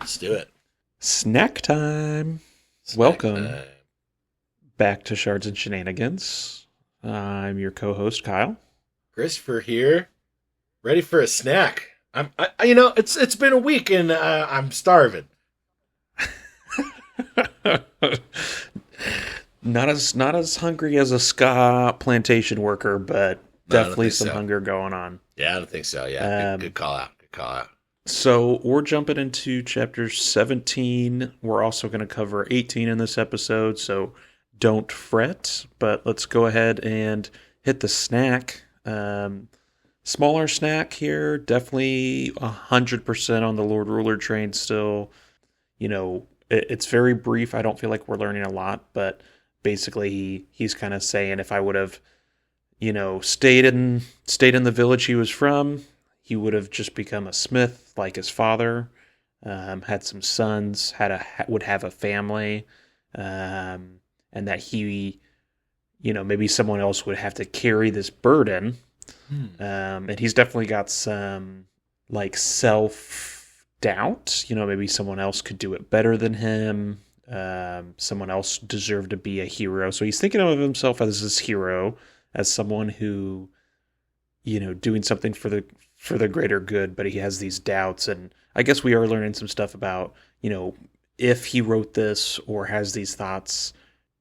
Let's do it. Snack time. Snack Welcome time. back to Shards and Shenanigans. I'm your co-host Kyle. Christopher here, ready for a snack. It's been a week and I'm starving. not as hungry as a ska plantation worker, but No, I don't definitely think some so. hunger going on. Yeah, I don't think so. Yeah, good Um, call out. Good call out. so we're jumping into chapter 17. We're also going to cover 18 in this episode, so don't fret. But let's go ahead and hit the snack. Smaller snack here, definitely 100% on the Lord Ruler train still. It's very brief. I don't feel like we're learning a lot, but basically he's kind of saying if I would have, stayed in the village he was from, he would have just become a smith like his father, had some sons, would have a family, and that he, maybe someone else would have to carry this burden. Hmm. And he's definitely got some like self doubt. Maybe someone else could do it better than him. Someone else deserved to be a hero. So he's thinking of himself as this hero, as someone who, doing something for the greater good. But he has these doubts, and I guess we are learning some stuff about, if he wrote this or has these thoughts.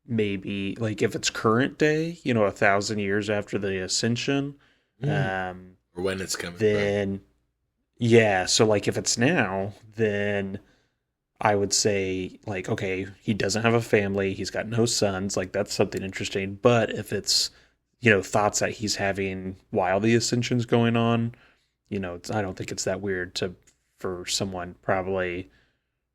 Maybe like if it's current day, 1,000 years after the ascension, Hmm. um, Or when it's coming from. then yeah. So like if it's now, then I would say like okay, he doesn't have a family, he's got no sons. Like that's something interesting. But if it's thoughts that he's having while the ascension's going on, I don't think it's that weird to for someone probably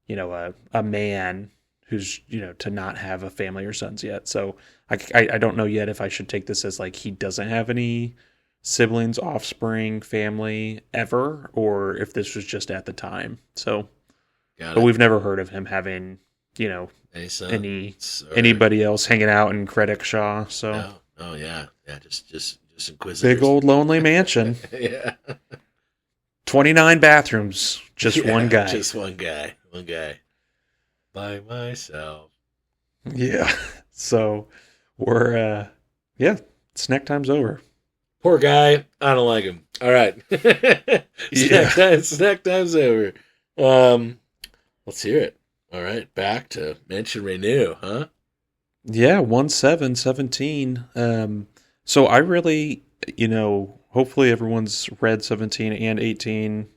a man who's to not have a family or sons yet. So I don't know yet if I should take this as like he doesn't have any siblings, offspring, family ever, or if this was just at the time. So, Got but it. we've never heard of him having you know Any any sons or anybody else hanging out in Creditshaw. So no? Oh yeah, yeah. Just big inquisitors. old lonely mansion, Yeah. 29 bathrooms, just one Yeah. guy. Just one guy. One guy by myself. Yeah. So we're yeah, snack time's over. Poor guy. I don't like him. All right. Yeah. Snack time. Snack time's over. Um, let's hear it. All right. Back to Mention Renew, huh? Yeah, 1/7/17. So I really, hopefully everyone's read 17 and 18.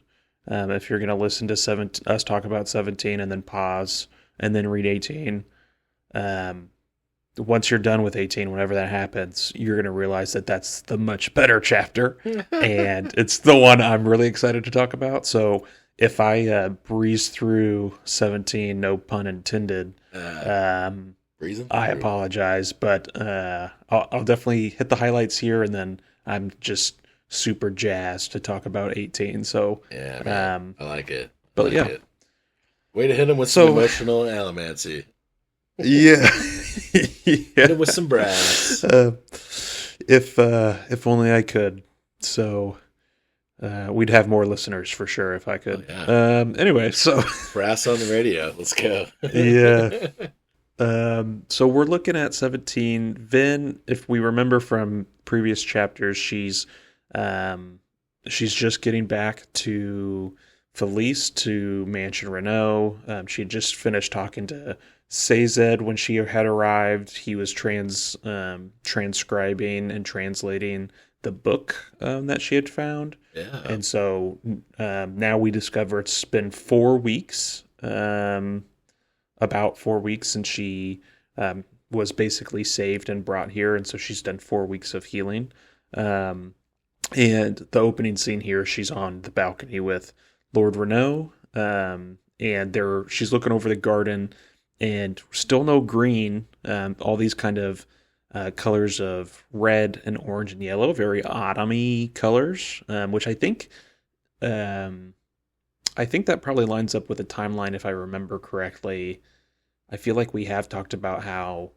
If you're gonna listen to us talk about 17 and then pause and then read 18, um, once you're done with 18, whenever that happens, you're gonna realize that that's the much better chapter, and it's the one I'm really excited to talk about. So if I breeze through 17, no pun intended, uh, um, Reason I through. apologize, but I'll definitely hit the highlights here, and then I'm just super jazzed to talk about 18. So, Yeah, man. um, I like it. I but like yeah, it. Way to hit him with some so emotional allomancy. yeah, Hit yeah. him with some brass. Uh, if only I could. So we'd have more listeners for sure if I Oh could. yeah. Anyway, so Brass on the radio. Let's go. yeah. So we're looking at 17. Vin, if we remember from previous chapters, um, she's just getting back to Felice to Mansion Renault. She had just finished talking to Sazed when she had arrived. He was transcribing and translating the book that she had found. Yeah. And so now we discover it's been 4 weeks. About 4 weeks since she was basically saved and brought here, and so she's done 4 weeks of healing. Um, and the opening scene here, she's on the balcony with Lord Renault, and she's looking over the garden, and still no green. All these kind of colors of red and orange and yellow, very autumny colors, which um, I think that probably lines up with the timeline if I remember correctly. I feel like we have talked about how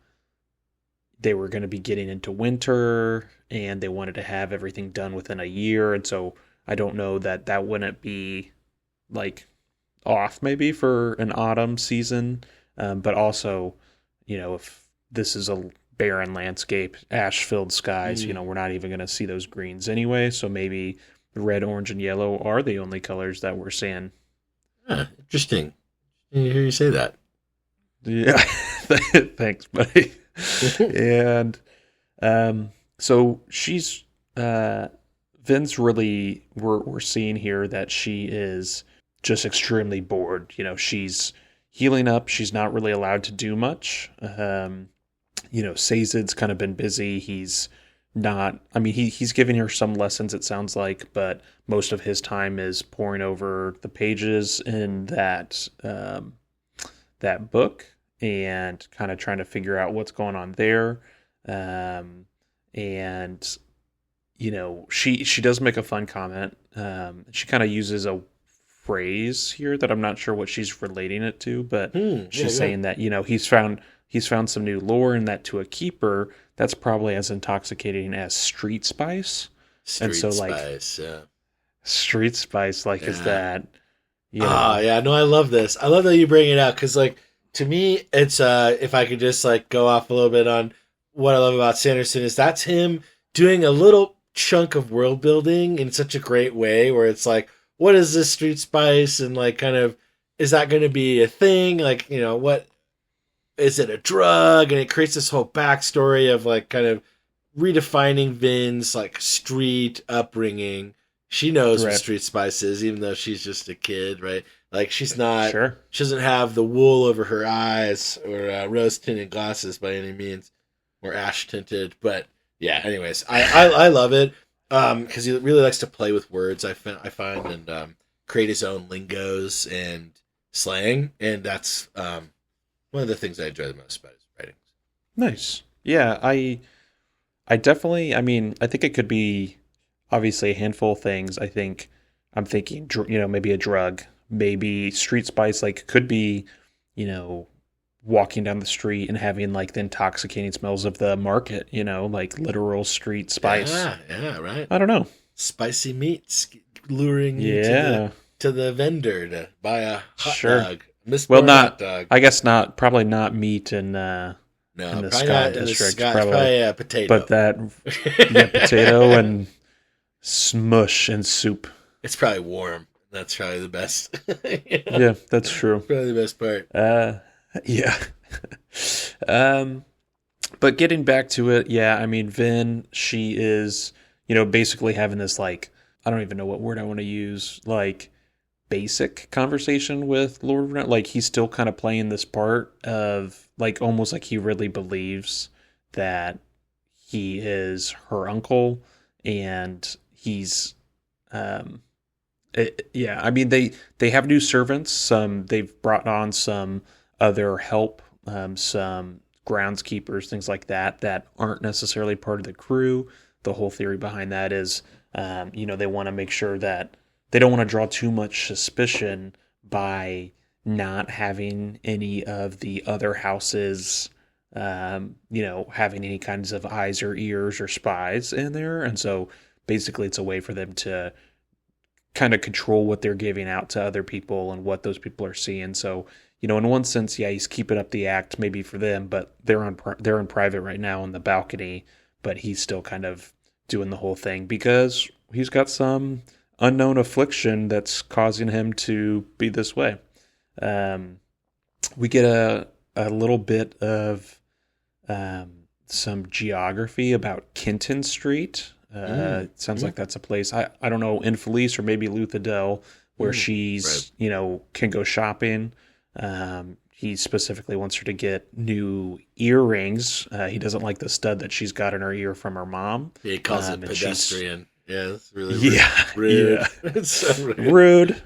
they were going to be getting into winter and they wanted to have everything done within a year. And so I don't know that wouldn't be like off maybe for an autumn season, but also, if this is a barren landscape, ash-filled skies, we're not even going to see those greens anyway. So maybe red, orange, and yellow are the only colors that we're seeing. Interesting. I hear you say that. Yeah, thanks, buddy. And so she's Vin's really we're seeing here that she is just extremely bored. She's healing up. She's not really allowed to do much. Sazed's kind of been busy. He's not. I mean, he's giving her some lessons. It sounds like, but most of his time is poring over the pages in that book and kind of trying to figure out what's going on there. And she does make a fun comment. She kind of uses a phrase here that I'm not sure what she's relating it to, but she's saying that he's found some new lore, and that to a keeper that's probably as intoxicating as street spice. Street spice, is that no, I love this. I love that you bring it out, because to me, it's if I could just go off a little bit on what I love about Sanderson, is that's him doing a little chunk of world building in such a great way, where it's what is this street spice, and kind of, is that going to be a thing? What is it, a drug? And it creates this whole backstory of kind of redefining Vin's street upbringing. She knows what street spice is, even though she's just a kid, right? She's not, she doesn't have the wool over her eyes or rose tinted glasses by any means, or ash tinted. But yeah, anyways, I love it. Because he really likes to play with words, I find, and create his own lingos and slang, and that's one of the things I enjoy the most about his writings. Nice. Yeah, I definitely, I think it could be obviously a handful of things. I'm thinking, maybe a drug, maybe street spice, could be, walking down the street and having the intoxicating smells of the market, literal street spice. Yeah, right. I don't know. Spicy meats luring you to the vendor to buy a hot dog. Mistborn hot dog. I guess not. Probably not meat in the Scott district. Probably potato. But that potato and smush and soup. It's probably warm. That's probably the best. Yeah, that's true. Probably the best part. Yeah. But getting back to it, Vin, she is, basically having this I don't even know what word I want to use, basic conversation with Lord Renner. He's still kind of playing this part of almost he really believes that he is her uncle, and he's they have new servants. They've brought on some other help, some groundskeepers, things like that aren't necessarily part of the crew. The whole theory behind that is, they want to make sure that they don't want to draw too much suspicion by not having any of the other houses, having any kinds of eyes or ears or spies in there. And so basically it's a way for them to kind of control what they're giving out to other people and what those people are seeing. So, in one sense, he's keeping up the act maybe for them, but they're in private right now on the balcony, but he's still kind of doing the whole thing because he's got some unknown affliction that's causing him to be this way. We get a little bit of some geography about Kenton Street. It sounds like that's a place, I don't know, in Felice or maybe Luthadel, where she's, can go shopping. He specifically wants her to get new earrings. He doesn't like the stud that she's got in her ear from her mom. He calls it pedestrian. Yeah, that's really rude. Rude. Yeah. It's so rude. Rude.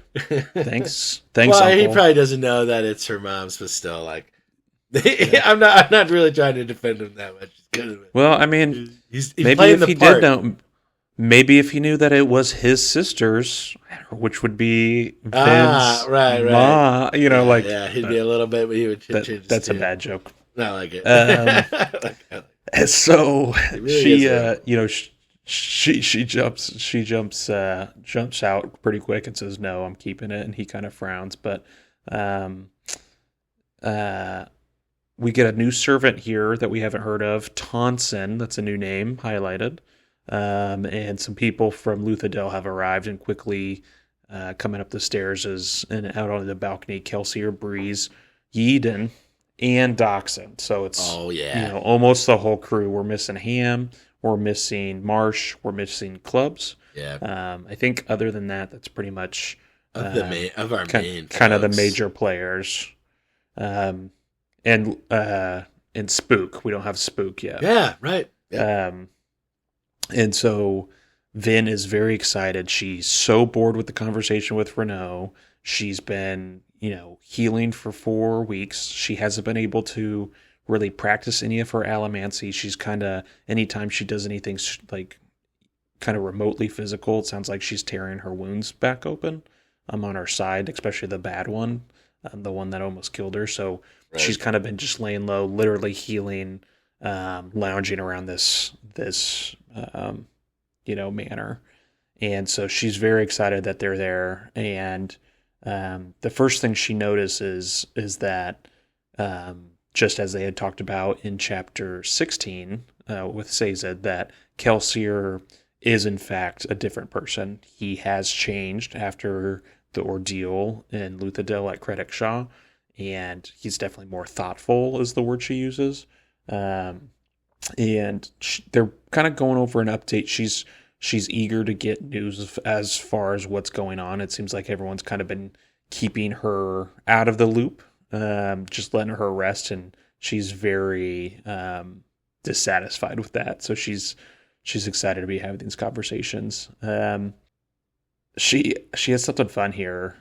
Thanks. Well, Uncle. He probably doesn't know that it's her mom's, but still, I'm not really trying to defend him that much. Well, he's maybe if he did know, maybe if he knew that it was his sister's, which would be Vin's right. ma, he'd be a little bit, but he would change his That's tune. a bad joke. I like it. So it really Jumps out pretty quick and says, "No, I'm keeping it." And he kind of frowns, but um, we get a new servant here that we haven't heard of, Tonson. That's a new name highlighted. And some people from Luthadel have arrived and quickly coming up the stairs and out onto the balcony. Kelsier, Breeze, Yeadon, and Doxson. So it's almost the whole crew. We're missing Ham. We're missing Marsh. We're missing Clubs. Yeah. I think other than that, that's pretty much of our main kind of the major players. And Spook. We don't have Spook yet. Yeah, right. Yeah. And so Vin is very excited. She's so bored with the conversation with Renault. She's been, healing for 4 weeks. She hasn't been able to really practice any of her allomancy. She's kind of, anytime she does anything like kind of remotely physical, it sounds like she's tearing her wounds back open. I'm on her side, especially the bad one, the one that almost killed her. So she's kind of been just laying low, literally healing, lounging around this manor. And so she's very excited that they're there. And the first thing she notices is that just as they had talked about in chapter 16 with Sazed, that Kelsier is in fact a different person. He has changed after the ordeal in Luthadel at Credicshaw, and he's definitely more thoughtful is the word she uses. And they're kind of going over an update. She's eager to get news as far as what's going on. It seems like everyone's kind of been keeping her out of the loop, just letting her rest, and she's very dissatisfied with that. So she's excited to be having these conversations. She has something fun here.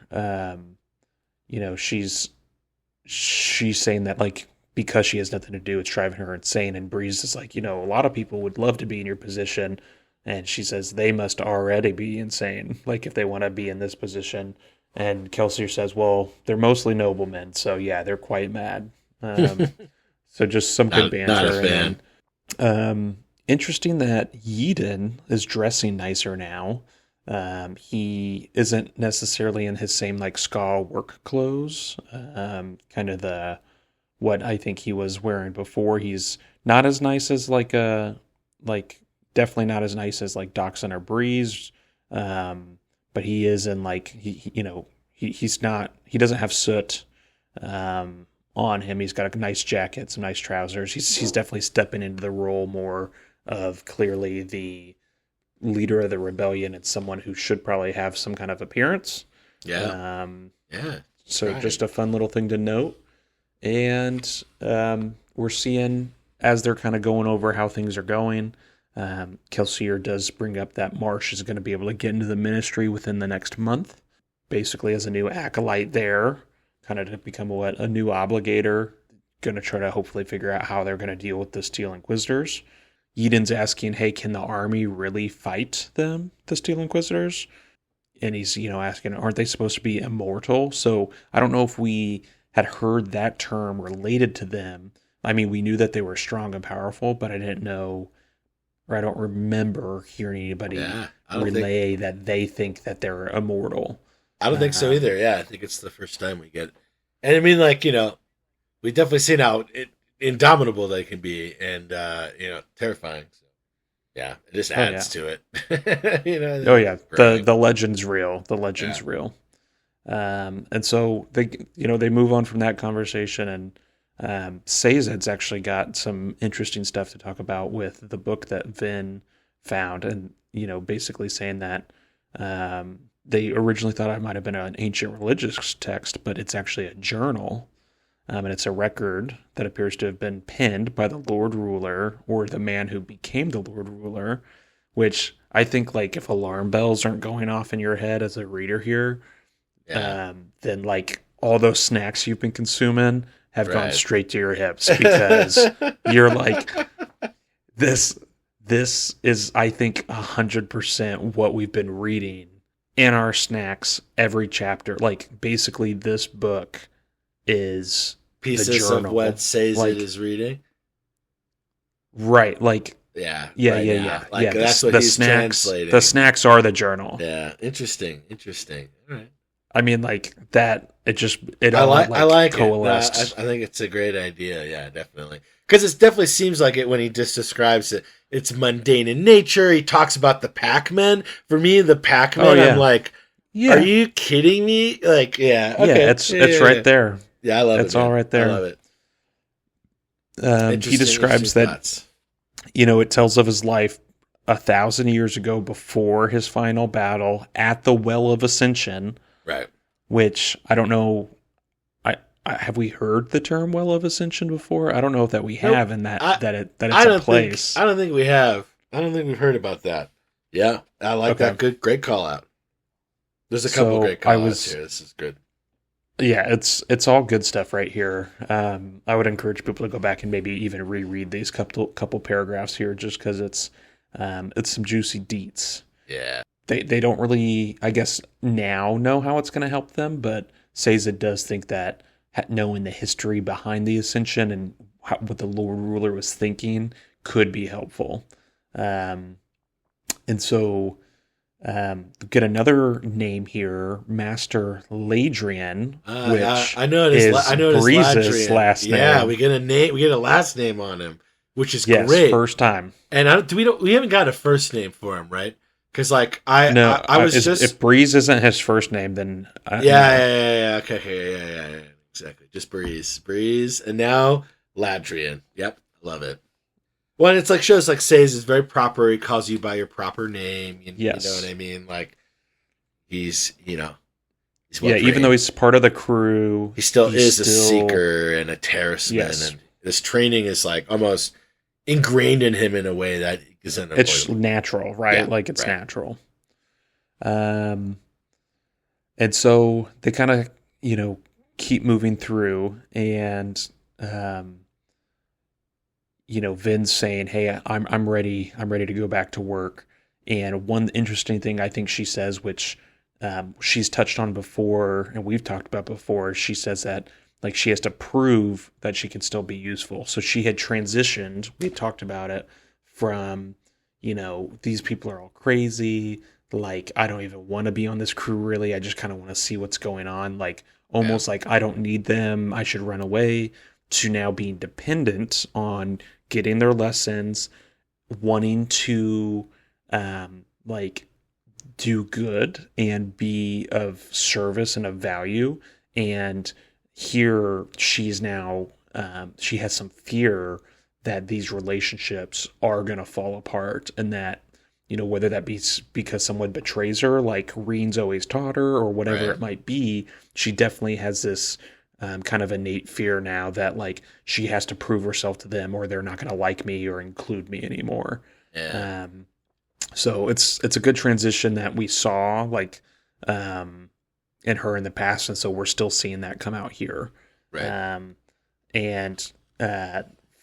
She's saying that like because she has nothing to do, it's driving her insane. And Breeze is like, a lot of people would love to be in your position. And she says they must already be insane, like if they want to be in this position. And Kelsier says, well, they're mostly noblemen, so yeah, they're quite mad. So just some good banter. Not a fan. And, interesting that Yeadon is dressing nicer now. He isn't necessarily in his same like ska work clothes. Kind of what I think he was wearing before. He's not as nice as definitely not as nice as like Doxson or Breeze. But he is in like he's not, he doesn't have soot on him. He's got a nice jacket, some nice trousers. He's definitely stepping into the role more of clearly the leader of the rebellion and someone who should probably have some kind of appearance. Yeah. So right. Just a fun little thing to note. And we're seeing as they're kind of going over how things are going. Kelsier does bring up that Marsh is going to be able to get into the ministry within the next month, basically as a new acolyte there, kind of to become a new obligator, going to try to hopefully figure out how they're going to deal with the Steel Inquisitors. Yeadon's asking, hey, can the army really fight them, the Steel Inquisitors? And he's, asking, aren't they supposed to be immortal? So I don't know if we had heard that term related to them. I mean, we knew that they were strong and powerful, but I didn't know, or I don't remember hearing anybody relay that they think that they're immortal. I don't think so either. Yeah, I think it's the first time we get it. And I mean, we definitely seen how indomitable they can be and, terrifying. So, yeah, it just adds to it. Oh, yeah. The legend's real. The legend's real. And so they move on from that conversation, and Sazed's actually got some interesting stuff to talk about with the book that Vin found, and basically saying that they originally thought it might have been an ancient religious text, but it's actually a journal, and it's a record that appears to have been penned by the Lord Ruler or the man who became the Lord Ruler, which I think if alarm bells aren't going off in your head as a reader here, then all those snacks you've been consuming have gone straight to your hips, because you're like, this is, I think, 100% what we've been reading in our snacks every chapter. Basically, this book is pieces of what Sazed is reading. Right. Yeah. Yeah, right yeah, now. yeah. Like Yeah, that's what the he's snacks. translating. The snacks are the journal. Yeah. Interesting. All right. I mean, like that. It all I like like it. No, I coalesced. think it's a great idea. Yeah, definitely. Because it definitely seems like it when he just describes it. It's mundane in nature. He talks about the Pac-Men. For me, the Pac-Men, Oh yeah, I'm like, are yeah, you kidding me? Like, yeah, yeah. okay. It's right there. Yeah, I love it, It's all man. right I there. love it. He describes that, thoughts. it tells of his life 1,000 years ago before his final battle at the Well of Ascension, Right. which I don't know. Have we heard the term Well of Ascension before? I don't know if that we have, and that it's a place. I don't think we have. I don't think we've heard about that. Yeah, I like that. Great call out. There's a couple great call outs here. This is good. Yeah, it's all good stuff right here. I would encourage people to go back and maybe even reread these couple paragraphs here, just because it's some juicy deets. Yeah, they don't really, I guess, now know how it's going to help them, but Seiza does think that knowing the history behind the Ascension and what the Lord Ruler was thinking could be helpful. And so get another name here, Master Ladrian, which I noticed. I noticed Breeze's last name. Yeah, we get a last name on him, which is yes, great. First time. And we haven't got a first name for him, right? Because like I was just if Breeze isn't his first name, then yeah. Okay, yeah, exactly. Just Breeze, and now Ladrian. Yep, love it. Well, and it's like shows like Says is very proper. He calls you by your proper name. Yes. You know what I mean? Like he's well even though he's part of the crew, he still is a seeker and a terraceman, yes. And this training is like almost ingrained in him in a way that isn't. It's natural, right? Yeah, like it's natural. And so they kind of keep moving through, and Vin's saying, "Hey, I'm ready. I'm ready to go back to work." And one interesting thing I think she says, which she's touched on before, and we've talked about before, she says that like she has to prove that she can still be useful. So she had transitioned. We talked about it from, these people are all crazy. Like I don't even want to be on this crew. Really, I just kind of want to see what's going on. Like almost like I don't need them. I should run away. To now being dependent on getting their lessons, wanting to do good and be of service and of value. And here she's now, she has some fear that these relationships are going to fall apart, and that, whether that be because someone betrays her, like Reen's always taught her, or whatever it might be, she definitely has this kind of innate fear now that like she has to prove herself to them, or they're not going to like me or include me anymore. Yeah. So it's a good transition that we saw like in her in the past, and so we're still seeing that come out here. Right. And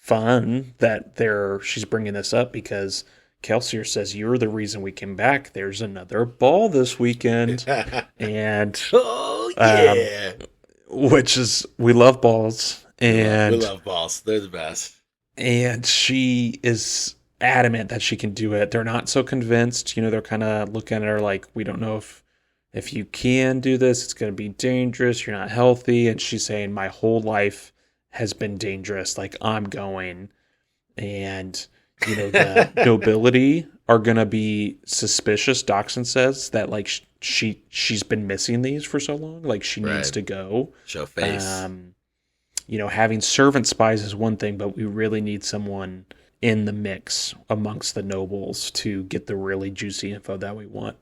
fun that she's bringing this up because Kelsier says, "You're the reason we came back. There's another ball this weekend." And oh yeah. Which is, we love balls, and we love balls. They're the best. And she is adamant that she can do it. They're not so convinced. They're kind of looking at her like, we don't know if you can do this. It's going to be dangerous. You're not healthy. And she's saying, my whole life has been dangerous. Like I'm going, and the nobility are going to be suspicious. Doxson says that like she's been missing these for so long. Like she needs to go. Show face. Having servant spies is one thing, but we really need someone in the mix amongst the nobles to get the really juicy info that we want.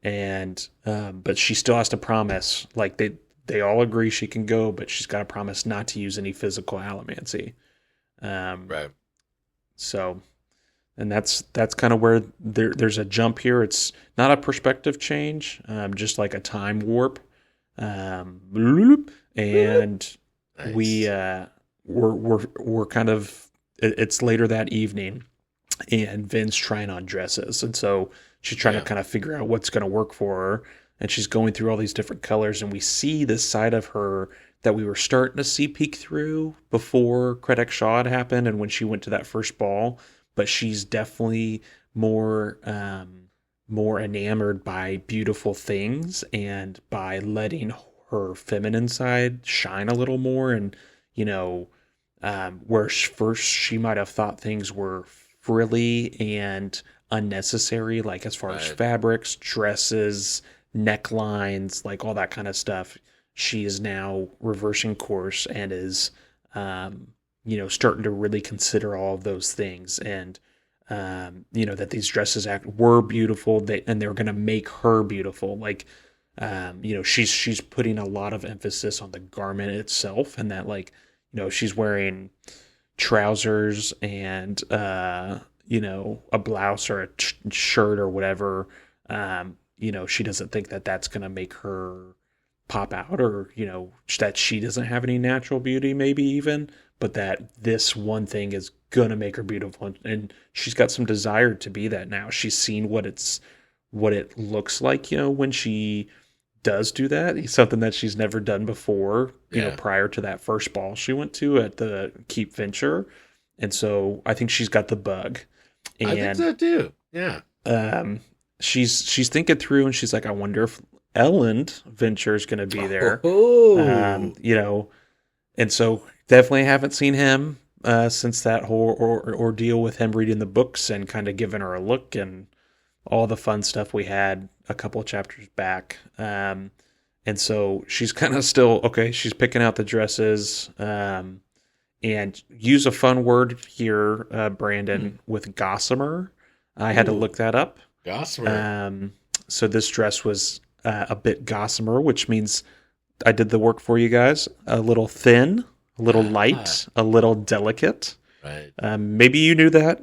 And but she still has to promise, like they all agree she can go, but she's got to promise not to use any physical allomancy. Right. So, and that's kind of where there's a jump here. It's not a perspective change, just like a time warp. And nice. we're kind of, it's later that evening, and Vin's trying on dresses, and so she's trying to kind of figure out what's going to work for her, and she's going through all these different colors, and we see this side of her that we were starting to see peek through before Credit Shaw had happened, and when she went to that first ball. but she's definitely more more enamored by beautiful things and by letting her feminine side shine a little more. And you know, where first she might have thought things were frilly and unnecessary, like as far as fabrics, dresses, necklines, like all that kind of stuff, she is now reversing course and is starting to really consider all of those things. And that these dresses were beautiful, and they're going to make her beautiful. Like, she's putting a lot of emphasis on the garment itself, and that, like, she's wearing trousers and a blouse or a shirt or whatever. She doesn't think that that's going to make her pop out, or that she doesn't have any natural beauty, maybe even, but that this one thing is gonna make her beautiful, and she's got some desire to be that now. She's seen what it looks like, when she does do that. It's something that she's never done before, prior to that first ball she went to at the Keep Venture. And so I think she's got the bug. And I think so too. Yeah. She's thinking through, and she's like, I wonder if Elland Venture is going to be there. And so definitely haven't seen him since that whole ordeal with him reading the books and kind of giving her a look and all the fun stuff we had a couple of chapters back. And so she's kind of still, okay, she's picking out the dresses, and use a fun word here, Brandon, with gossamer. I had to look that up. Gossamer. So this dress was a bit gossamer, which means I did the work for you guys. A little thin, a little light, a little delicate. Right. Maybe you knew that.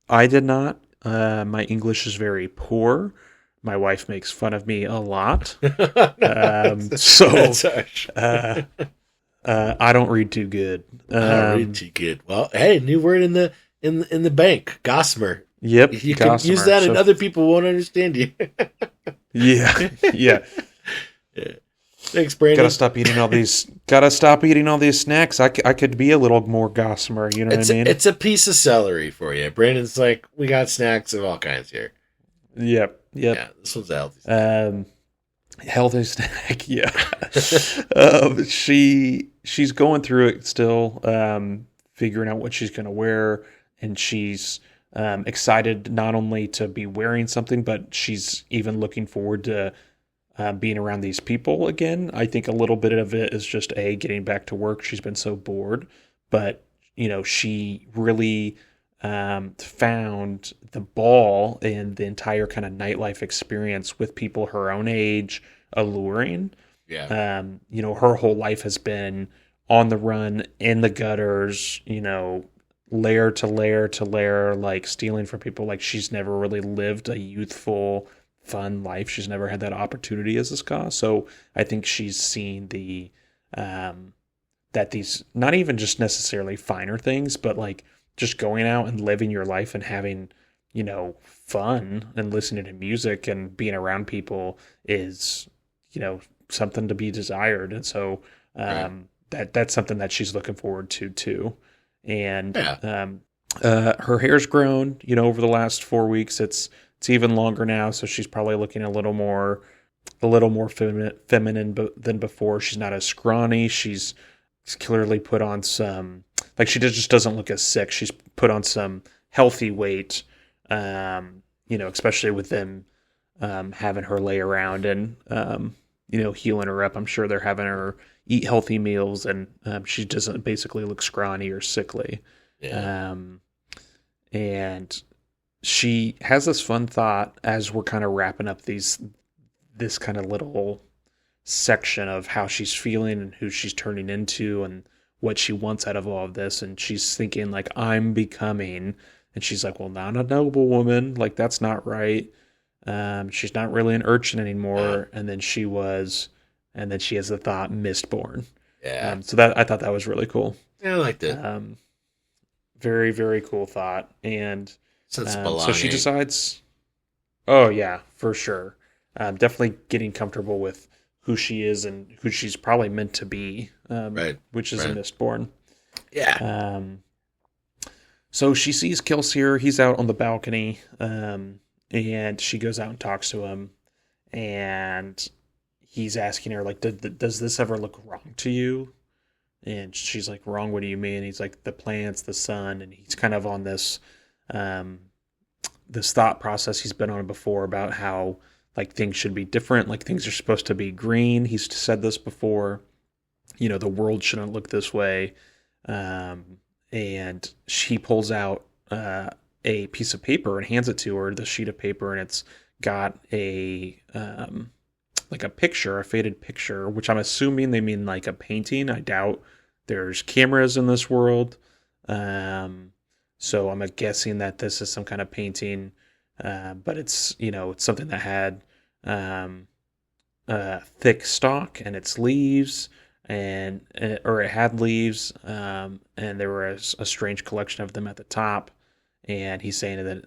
I did not. My English is very poor. My wife makes fun of me a lot. I don't read too good. I don't read too good. Well, hey, new word in the bank. Gossamer. Yep. You can use that, and other people won't understand you. Yeah. Thanks, Brandon. Gotta stop eating all these snacks. I could be a little more gossamer. You know what I mean? It's a piece of celery for you. Brandon's like, we got snacks of all kinds here. Yep. Yeah, this one's a healthy snack. Healthy snack. Yeah. She's going through it still, figuring out what she's going to wear, and she's excited not only to be wearing something, but she's even looking forward to being around these people again. I think a little bit of it is just getting back to work. She's been so bored, but she really found the ball and the entire kind of nightlife experience with people her own age alluring. Yeah. Her whole life has been on the run, in the gutters, layer to layer to layer, like stealing from people. Like, she's never really lived a youthful, fun life. She's never had that opportunity as a ska. So I think she's seen the that these, not even just necessarily finer things, but like just going out and living your life and having fun and listening to music and being around people is something to be desired. And so that's something that she's looking forward to too. And her hair's grown over the last 4 weeks. It's even longer now, so she's probably looking a little more feminine than before. She's not as scrawny. She's clearly put on some, like, she just doesn't look as sick. She's put on some healthy weight, especially with them having her lay around and healing her up. I'm sure they're having her eat healthy meals, and she doesn't basically look scrawny or sickly. Yeah. And she has this fun thought as we're kind of wrapping up this kind of little section of how she's feeling and who she's turning into and what she wants out of all of this. And she's thinking, like, I'm becoming, and she's like, well, not a noble woman. Like, that's not right. She's not really an urchin anymore. And then she has the thought, Mistborn. Yeah. So that, I thought that was really cool. Yeah, I liked it. Very, very cool thought. And so she decides, oh yeah, for sure. Definitely getting comfortable with who she is and who she's probably meant to be, which is a Mistborn. Yeah. So she sees Kelsier. He's out on the balcony, and she goes out and talks to him. And he's asking her, like, does this ever look wrong to you? And she's like, wrong? What do you mean? He's like, the plants, the sun. And he's kind of on um, this thought process he's been on before about how, like, things should be different. Like, things are supposed to be green. He's said this before. The world shouldn't look this way. And she pulls out a piece of paper and hands it to her, the sheet of paper, and it's got like a picture, a faded picture, which I'm assuming they mean like a painting. I doubt there's cameras in this world. So I'm guessing that this is some kind of painting, but it's something that had thick stalk and its leaves, or it had leaves, and there were a strange collection of them at the top. And he's saying that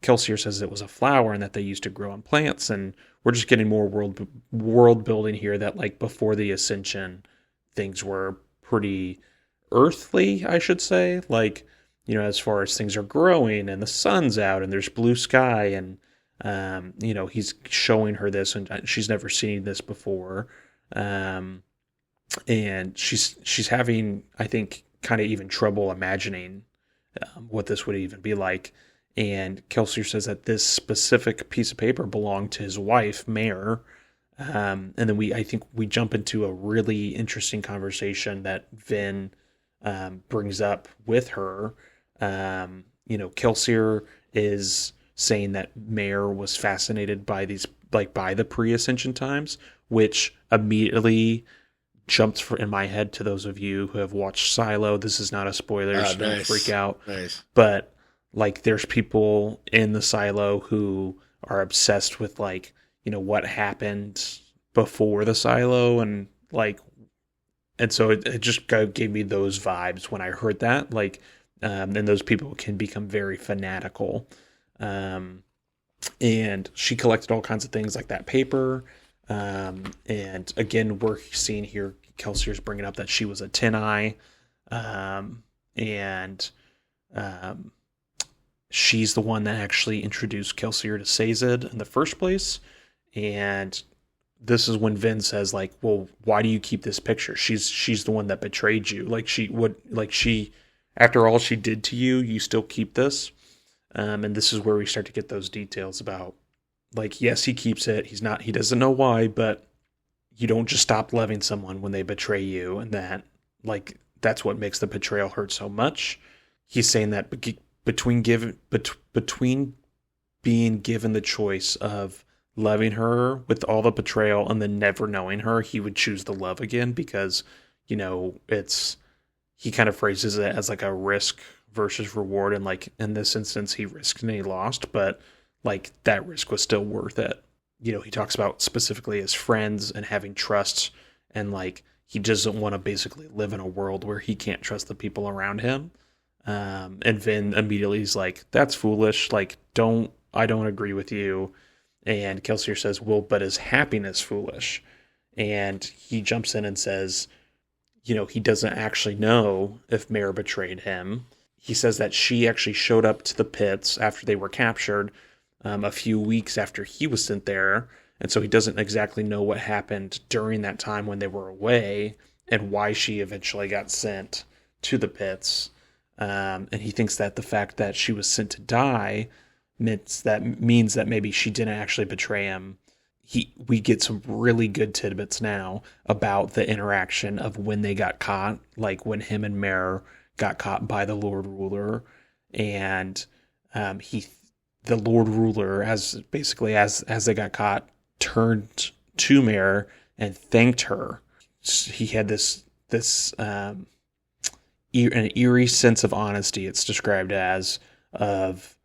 Kelsier says it was a flower and that they used to grow on plants, and we're just getting more world building here, that like before the Ascension, things were pretty earthly, I should say. Like, as far as things are growing and the sun's out and there's blue sky, and he's showing her this, and she's never seen this before. And she's having, I think, kind of even trouble imagining what this would even be like. And Kelsier says that this specific piece of paper belonged to his wife, Mare. And then I think we jump into a really interesting conversation that Vin brings up with her. Kelsier is saying that Mare was fascinated by by the pre-Ascension times, which immediately jumped in my head to those of you who have watched Silo. This is not a spoiler, so don't freak out. Nice. But like, there's people in the Silo who are obsessed with what happened before the Silo, and so it just gave me those vibes when I heard that. And those people can become very fanatical. And she collected all kinds of things like that paper. And again, we're seeing here, Kelsier's bringing up that she was a Tenai, and she's the one that actually introduced Kelsier to Sazed in the first place. And this is when Vin says, like, well, why do you keep this picture? She's the one that betrayed you. After all she did to you, you still keep this. And this is where we start to get those details about, like, yes, he keeps it. He doesn't know why, but you don't just stop loving someone when they betray you. And that's what makes the betrayal hurt so much. He's saying that between being given the choice of loving her with all the betrayal and then never knowing her, he would choose the love again, because, he kind of phrases it as like a risk versus reward. And like, in this instance, he risked and he lost, but like, that risk was still worth it. He talks about specifically his friends and having trust, and like, he doesn't want to basically live in a world where he can't trust the people around him. And Vin immediately is like, that's foolish. Like, I don't agree with you. And Kelsier says, well, but is happiness foolish? And he jumps in and says, he doesn't actually know if Mare betrayed him. He says that she actually showed up to the pits after they were captured, a few weeks after he was sent there. And so he doesn't exactly know what happened during that time when they were away, and why she eventually got sent to the pits. And he thinks that the fact that she was sent to die means that maybe she didn't actually betray him. We get some really good tidbits now about the interaction of when they got caught, like when him and Mare got caught by the Lord Ruler, and the Lord Ruler, as they got caught, turned to Mare and thanked her. He had an eerie sense of honesty, it's described as, of,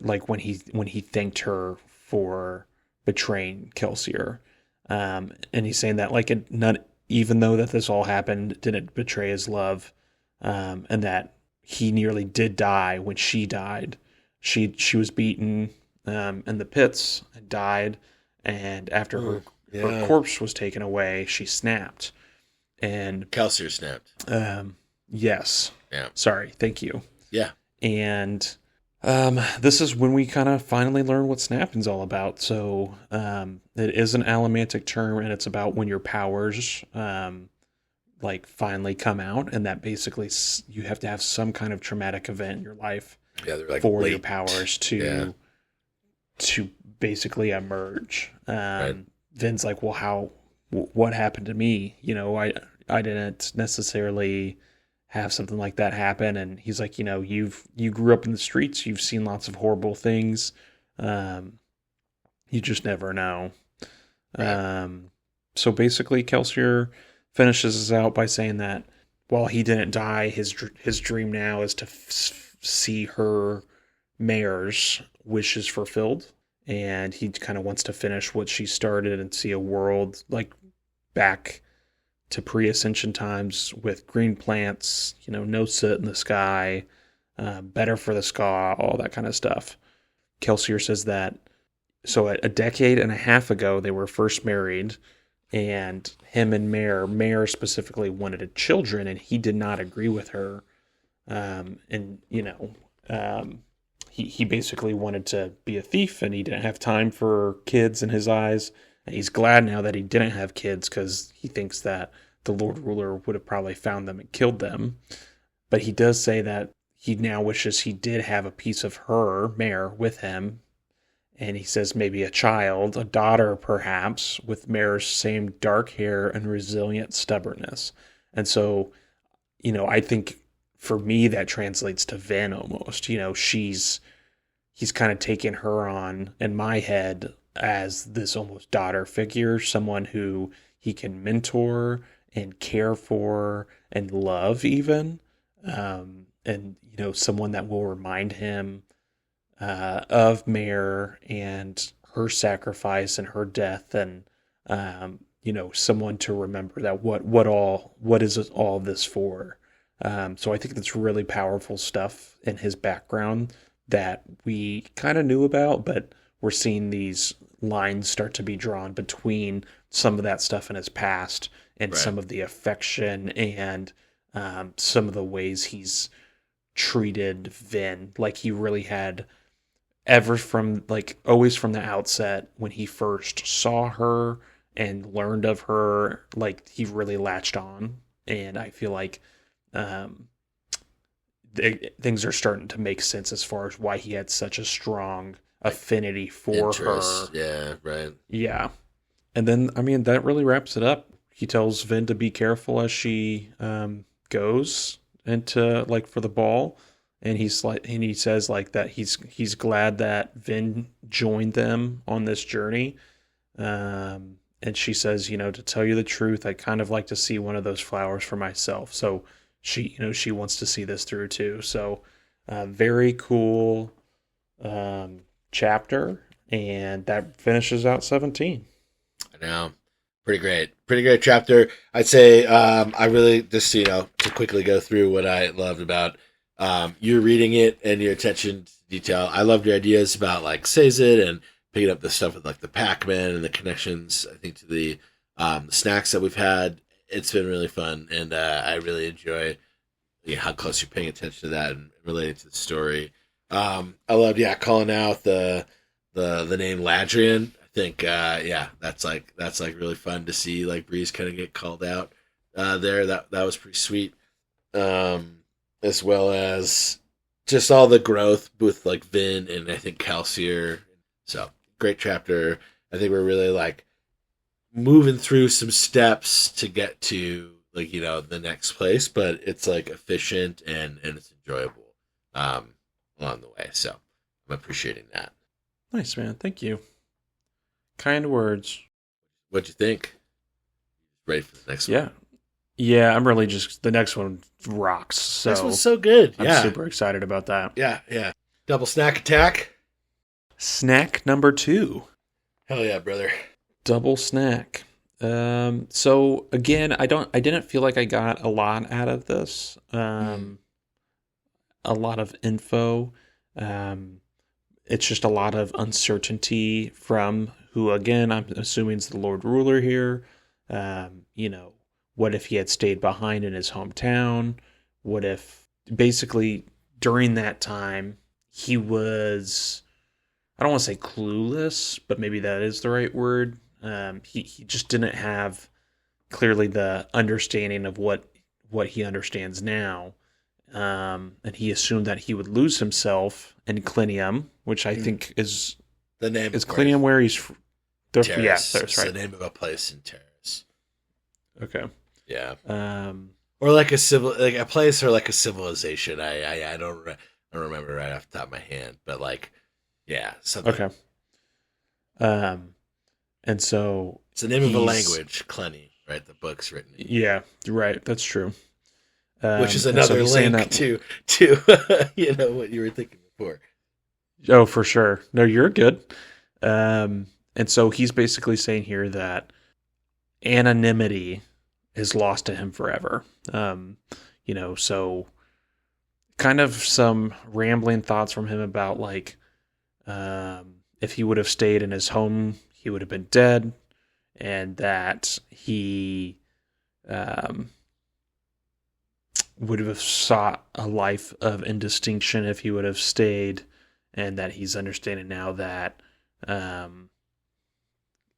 like when he thanked her for betraying Kelsier. And he's saying that, like, even though that this all happened, didn't betray his love, and that he nearly did die when she died. She was beaten in the pits and died, and after her corpse was taken away, she snapped. And Kelsier snapped. Yes. Yeah. Sorry. Thank you. Yeah. And this is when we kind of finally learn what snapping's all about. So it is an allomantic term, and it's about when your powers like finally come out, and that basically you have to have some kind of traumatic event in your life They're like for late. your powers to basically emerge. Right. Vin's like, well, what happened to me? I didn't necessarily have something like that happen. And he's like, you grew up in the streets, you've seen lots of horrible things. You just never know. Right. So basically Kelsier finishes us out by saying that while he didn't die, his dream now is to see her mayor's wishes fulfilled. And he kind of wants to finish what she started and see a world like back to pre-ascension times with green plants, no soot in the sky, better for the ska, all that kind of stuff. Kelsier says that, so a decade and a half ago, they were first married, and him and Mare specifically wanted children, and he did not agree with her. He basically wanted to be a thief, and he didn't have time for kids in his eyes. And he's glad now that he didn't have kids because he thinks that the Lord Ruler would have probably found them and killed them. But he does say that he now wishes he did have a piece of her, Mare, with him. And he says maybe a child, a daughter perhaps, with Mare's same dark hair and resilient stubbornness. And so, I think for me that translates to Vin almost. He's kind of taken her on in my head as this almost daughter figure, someone who he can mentor and care for and love even. And someone that will remind him of Mare and her sacrifice and her death, and someone to remember that what is all this for. So I think that's really powerful stuff in his background that we kind of knew about, but we're seeing these lines start to be drawn between some of that stuff in his past and some of the affection and some of the ways he's treated Vin. Like he really had always from the outset when he first saw her and learned of her, like he really latched on. And I feel like things are starting to make sense as far as why he had such a strong affinity for her. Yeah, right. Yeah. And then, that really wraps it up. He tells Vin to be careful as she goes into, for the ball. And he says that he's glad that Vin joined them on this journey. And she says, to tell you the truth, I'd kind of like to see one of those flowers for myself. So she wants to see this through too. So very cool chapter, and that finishes out 17. I know. Pretty great chapter. I'd say I really just, to quickly go through what I loved about you reading it and your attention to detail. I loved your ideas about Sazed and picking up the stuff with the Pac-Man and the connections, I think, to the snacks that we've had. It's been really fun, and I really enjoy how close you're paying attention to that and relating to the story. I loved, calling out the name Ladrian. I think, that's really fun to see Breeze kind of get called out there. That was pretty sweet. As well as just all the growth with Vin and I think Kelsier. So great chapter. I think we're really moving through some steps to get to the next place, but it's efficient and it's enjoyable along the way. So I'm appreciating that. Nice, man. Thank you. Kind words. What'd you think? Ready for the next one? Yeah. Yeah, I'm really the next one rocks. So this one's so good. I'm super excited about that. Yeah. Double snack attack. Snack number 2. Hell yeah, brother. Double snack. So again, I didn't feel like I got a lot out of this. A lot of info. It's just a lot of uncertainty from who, again, I'm assuming is the Lord Ruler here. What if he had stayed behind in his hometown? what if basically during that time he was, I don't want to say clueless, but maybe that is the right word. He just didn't have clearly the understanding of what he understands now. And he assumed that he would lose himself in Clinium, which I think is the name. Is Clinium where he's? Terrace. Yeah, that's right. It's the name of a place in Terrace. Okay. Yeah. Or like a place or like a civilization. I don't remember right off the top of my hand, but like, yeah, something. Okay. And so it's the name of a language, Clenny, right? The book's written. Yeah, right. That's true. Which is another link to you know what you were thinking before. Oh, for sure. No, you're good. And so he's basically saying here that anonymity is lost to him forever. You know, so kind of some rambling thoughts from him about like, if he would have stayed in his home, he would have been dead, and that he would have sought a life of indistinction if he would have stayed, and that he's understanding now that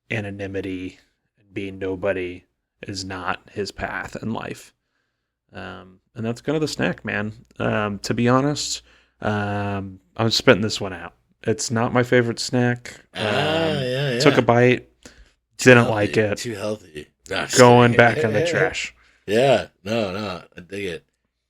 anonymity, being nobody, is not his path in life. And that's kind of the snack, man. To be honest, I'm spitting this one out. It's not my favorite snack. Yeah. Took a bite, didn't like it. Too healthy. Going back in the trash. Yeah, no, I dig it.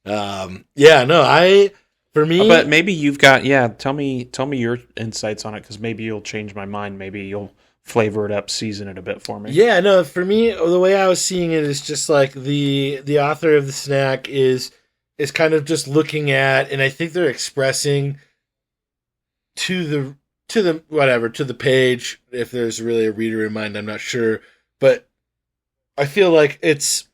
Yeah, no, for me, but maybe you've got, tell me your insights on it, because maybe you'll change my mind. Maybe you'll flavor it up, season it a bit for me. Yeah, no, for me, the way I was seeing it is just like the author of the snack is kind of just looking at, and I think they're expressing to the page, if there's really a reader in mind, I'm not sure, but I feel like it's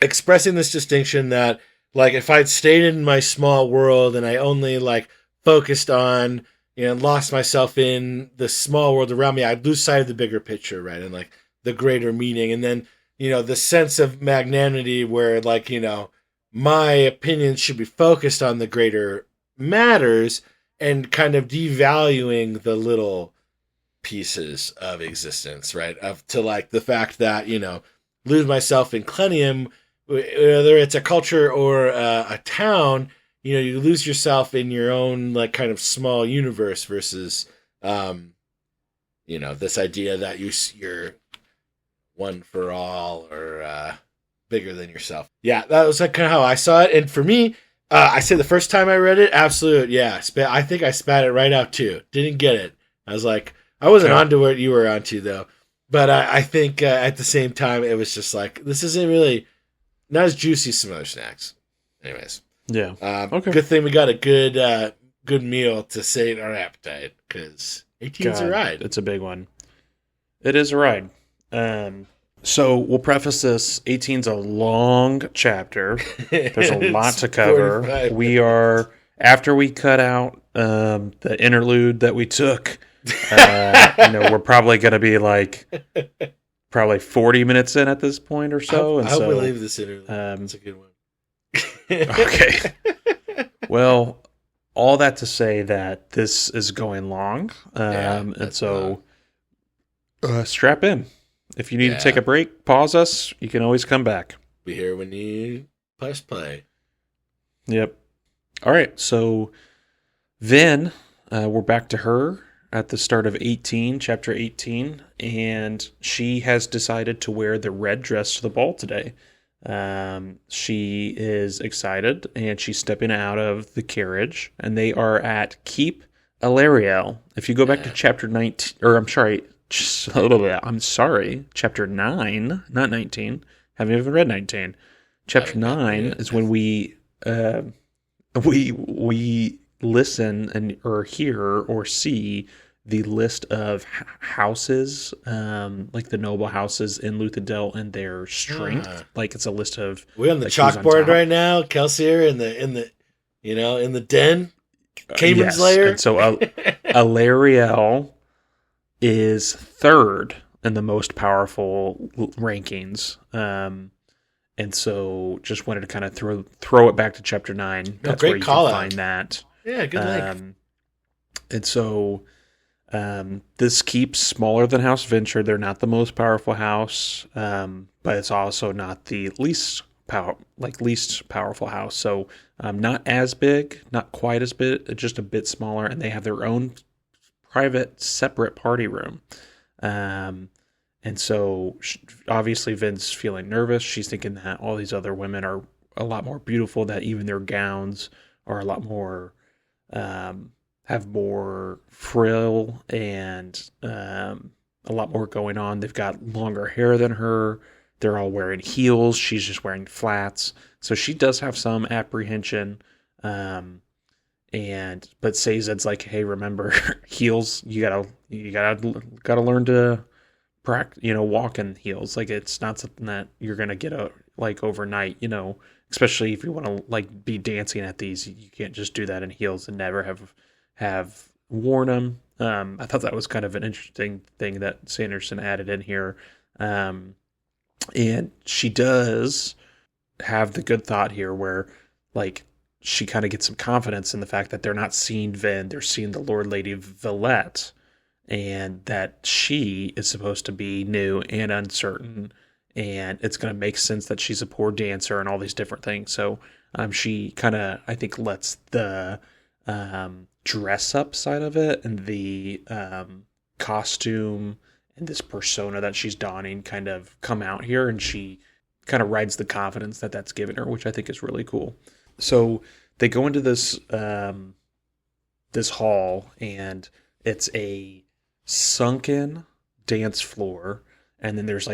expressing this distinction that, like, if I'd stayed in my small world and I only like focused on, you know, lost myself in the small world around me, I'd lose sight of the bigger picture, right? And like the greater meaning. And then, you know, the sense of magnanimity where, like, you know, my opinions should be focused on the greater matters and kind of devaluing the little pieces of existence, right? To like the fact that, you know, lose myself in Clinium, whether it's a culture or a town, you know, you lose yourself in your own like kind of small universe versus, you know, this idea that you're one for all or bigger than yourself. Yeah, that was like kind of how I saw it. And for me, I say the first time I read it, absolute, yeah. I think I spat it right out too. Didn't get it. I was like, I wasn't onto what you were onto though. But I think at the same time, it was just like, this isn't really not as juicy as some other snacks. Anyways. Yeah. Okay. Good thing we got a good meal to sate our appetite, because 18's a ride. It's a big one. It is a ride. So we'll preface this. 18's a long chapter. There's a lot to cover. We are, after we cut out the interlude that we took, you know, we're probably going to be like probably 40 minutes in at this point or so. I hope we leave this interlude. It's a good one. Okay. Well, all that to say that this is going long. And so strap in. If you need to take a break, pause us. You can always come back. Be here when you press play. Yep. All right. So then we're back to her at the start of 18, chapter 18. And she has decided to wear the red dress to the ball today. She is excited, and she's stepping out of the carriage, and they are at Keep Alariel. If you go back to chapter 19, or I'm sorry, chapter 9, not 19. Haven't even read 19. Chapter 9 is when we listen and or hear or see the list of houses, like the noble houses in Luthadel and their strength. Like it's a list of. We're on the chalkboard right now. Kelsier in the den, Cayman's lair. And so Alariel is third in the most powerful rankings, And so just wanted to kind of throw it back to chapter 9. That's great where you call can out. find that. Yeah, good link. And so this keeps smaller than House Venture. They're not the most powerful house, but it's also not the least powerful house. So not as big, not quite as big, just a bit smaller, and they have their own private, separate party room. And so obviously Vin's feeling nervous. She's thinking that all these other women are a lot more beautiful, that even their gowns are a lot more, have more frill and a lot more going on. They've got longer hair than her. They're all wearing heels. She's just wearing flats. So she does have some apprehension. But Sazed's like, hey, remember heels, you gotta learn to walk in heels. Like, it's not something that you're gonna get overnight, especially if you want to be dancing at these. You can't just do that in heels and never have worn them. I thought that was kind of an interesting thing that Sanderson added in here. And she does have the good thought here where she kind of gets some confidence in the fact that they're not seeing Vin, they're seeing the Lord Lady Villette, and that she is supposed to be new and uncertain, and it's going to make sense that she's a poor dancer and all these different things. So she kind of, I think, lets the dress up side of it and the costume and this persona that she's donning kind of come out here, and she kind of rides the confidence that that's given her, which I think is really cool. So they go into this this hall, and it's a sunken dance floor, and then there's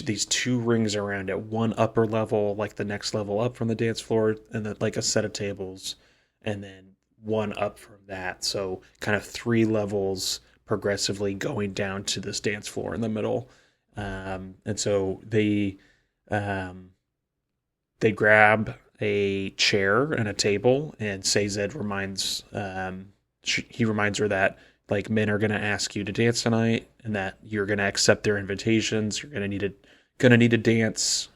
these two rings around it, one upper level, the next level up from the dance floor, and then a set of tables, and then one up from that. So kind of 3 levels progressively going down to this dance floor in the middle. And so they grab a chair and a table, and Sazed reminds her that men are going to ask you to dance tonight, and that you're going to accept their invitations. You're going to need to dance.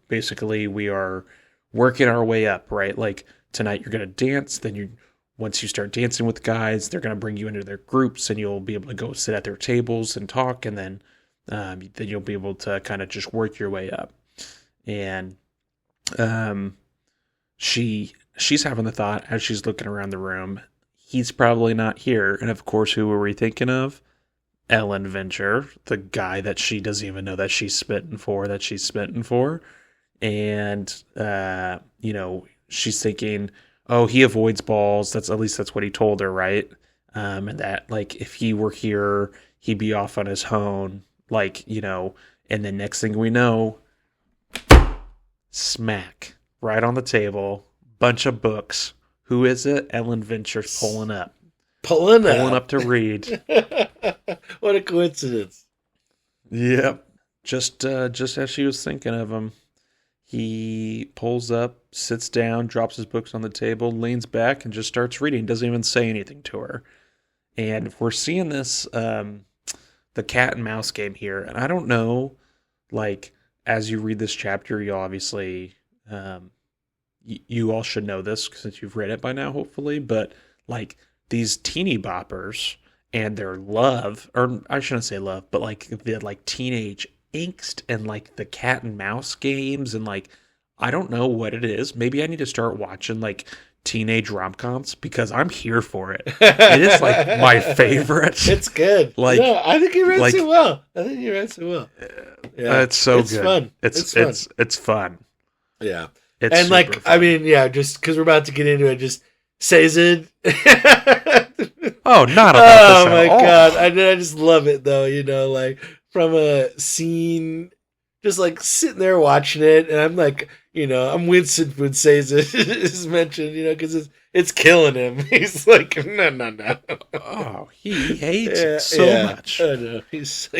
Basically we are working our way up, right? Tonight you're going to dance. Then once you start dancing with guys, they're going to bring you into their groups, and you'll be able to go sit at their tables and talk, and then you'll be able to kind of just work your way up. And she's having the thought as she's looking around the room, he's probably not here. And of course, who were we thinking of? Ellen Venture, the guy that she doesn't even know that she's smitten for. And, she's thinking, oh, he avoids balls. That's what he told her, right? And that if he were here, he'd be off on his own, and then next thing we know, smack right on the table, bunch of books. Who is it? Ellen Venture's pulling up to read. What a coincidence. Yep. Just as she was thinking of him, he pulls up, sits down, drops his books on the table, leans back, and just starts reading. Doesn't even say anything to her. And we're seeing this, the cat and mouse game here. And I don't know, as you read this chapter, you obviously, you all should know this since you've read it by now, hopefully. But these teeny boppers and their love, or I shouldn't say love, but the teenage angst and the cat and mouse games, and I don't know what it is. Maybe I need to start watching teenage rom-coms, because I'm here for it. It is my favorite. It's good. I think you read so well. Yeah, it's so it's good. Fun. It's fun. Yeah. It's and fun. I mean, yeah, just because we're about to get into it, just Sazed. Oh, not about this oh my at all. God. I just love it though, from a scene, just sitting there watching it, and I'm I'm wincing when Sazed is mentioned, because it's killing him. He's no. Oh, he hates it so much. I know. He's so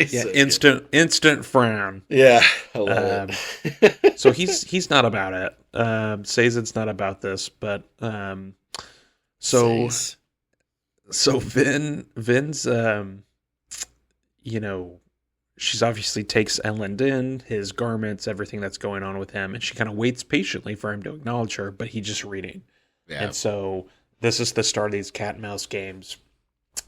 instant frown. Yeah, I love it. So he's not about it. Sazed's not about this, but so Vin's she's obviously takes Elend in, his garments, everything that's going on with him, and she kind of waits patiently for him to acknowledge her, but he's just reading. Yeah. And so this is the start of these cat and mouse games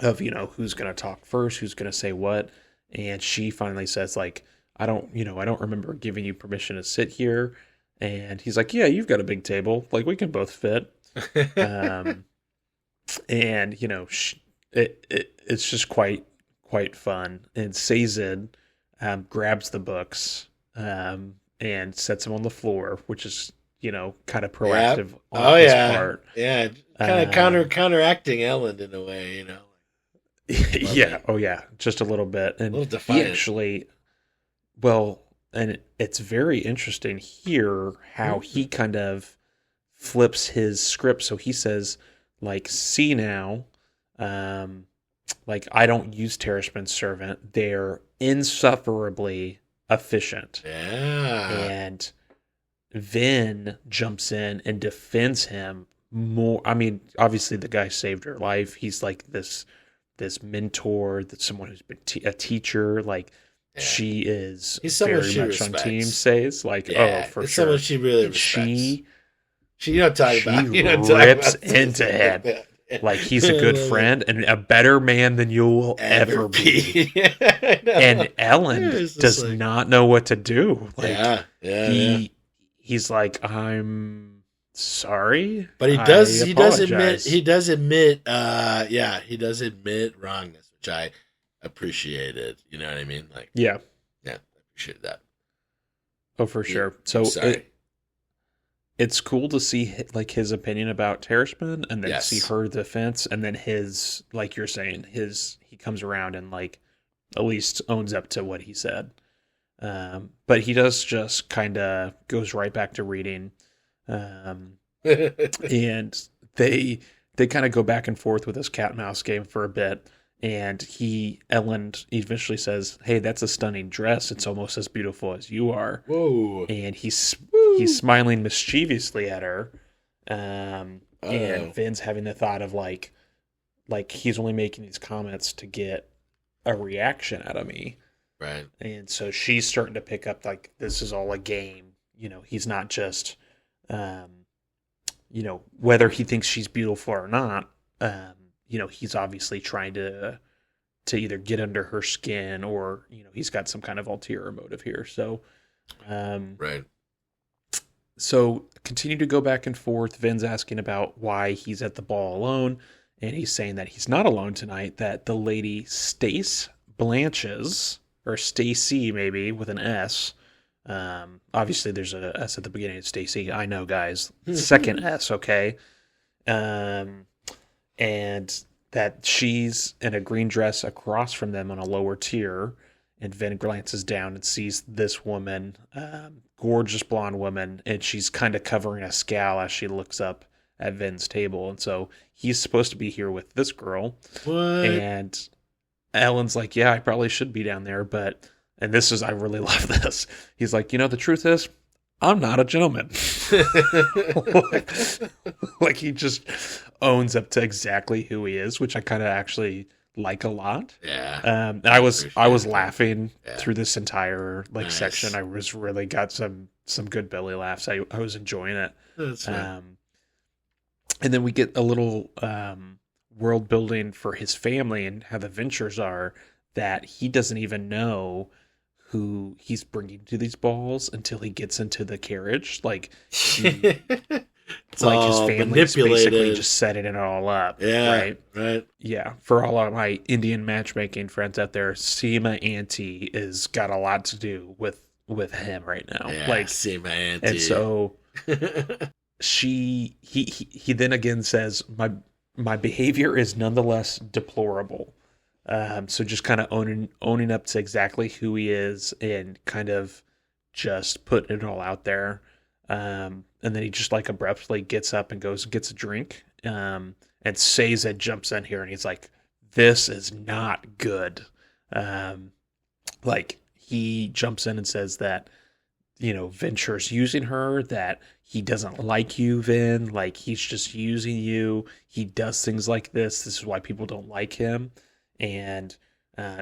of, who's going to talk first, who's going to say what. And she finally says, like, I don't remember giving you permission to sit here. And he's like, yeah, you've got a big table. Like, we can both fit. And, it's just quite fun. And Sazed grabs the books and sets them on the floor, which is, kind of proactive on his part. Yeah, kind of counteracting Ellen in a way, Yeah, it. Oh yeah, just a little bit. And a little defiant. He actually, and it's very interesting here how he kind of flips his script. So he says, like, see now, like, I don't use Terrashman's servant. They're insufferably efficient. Yeah. And Vin jumps in and defends him more. I mean, obviously the guy saved her life. He's like this mentor, that someone who's been a teacher. Like, she is very much on team says. Like, for sure. Someone she really respects. She rips into him. Like, he's a good friend and a better man than you will ever be. And Ellen does not know what to do. Like, he's like, I'm sorry, but he does admit wrongness, which I appreciated. You know what I mean? Like, yeah, I appreciated that. Oh, for sure. So it's cool to see like his opinion about Terrashman, and then see her defense, and then his, like you're saying, he comes around and like at least owns up to what he said. But he does just kind of goes right back to reading. And they kind of go back and forth with this cat and mouse game for a bit. And Elend eventually says, "Hey, that's a stunning dress. It's almost as beautiful as you are." Whoa! And he's smiling mischievously at her. And Vin's having the thought of like he's only making these comments to get a reaction out of me. Right. And so she's starting to pick up, like, this is all a game. He's not just, whether he thinks she's beautiful or not, he's obviously trying to either get under her skin or, he's got some kind of ulterior motive here. So, right. So continue to go back and forth. Vin's asking about why he's at the ball alone. And he's saying that he's not alone tonight, that the lady Stace Blanches, or Stacy maybe with an S. Obviously there's a S at the beginning of Stacy. I know, guys. Second S, okay? And that she's in a green dress across from them on a lower tier. And Vin glances down and sees this woman, gorgeous blonde woman, and she's kind of covering a scowl as she looks up at Vin's table. And so he's supposed to be here with this girl. What? And Ellen's like, yeah, I probably should be down there, but, and I really love this. He's like, the truth is, I'm not a gentleman. like he just owns up to exactly who he is, which I kind of actually like a lot. Yeah. I was laughing through this entire section. I was really got some good belly laughs. I was enjoying it. That's right. And then we get a little world building for his family and how the ventures are, that he doesn't even know who he's bringing to these balls until he gets into the carriage. Like, it's like his family's basically just setting it all up. Yeah. Right. Yeah. For all of my Indian matchmaking friends out there, Seema Auntie is got a lot to do with him right now. Yeah, like Seema Auntie. And so he then again says, my behavior is nonetheless deplorable. So just kind of owning up to exactly who he is and kind of just putting it all out there. And then he just like abruptly gets up and goes and gets a drink. And Sazed jumps in here and he's like, this is not good. Like he jumps in and says that, Venture's using her, that he doesn't like you, Vin. Like, he's just using you. He does things like this. This is why people don't like him. And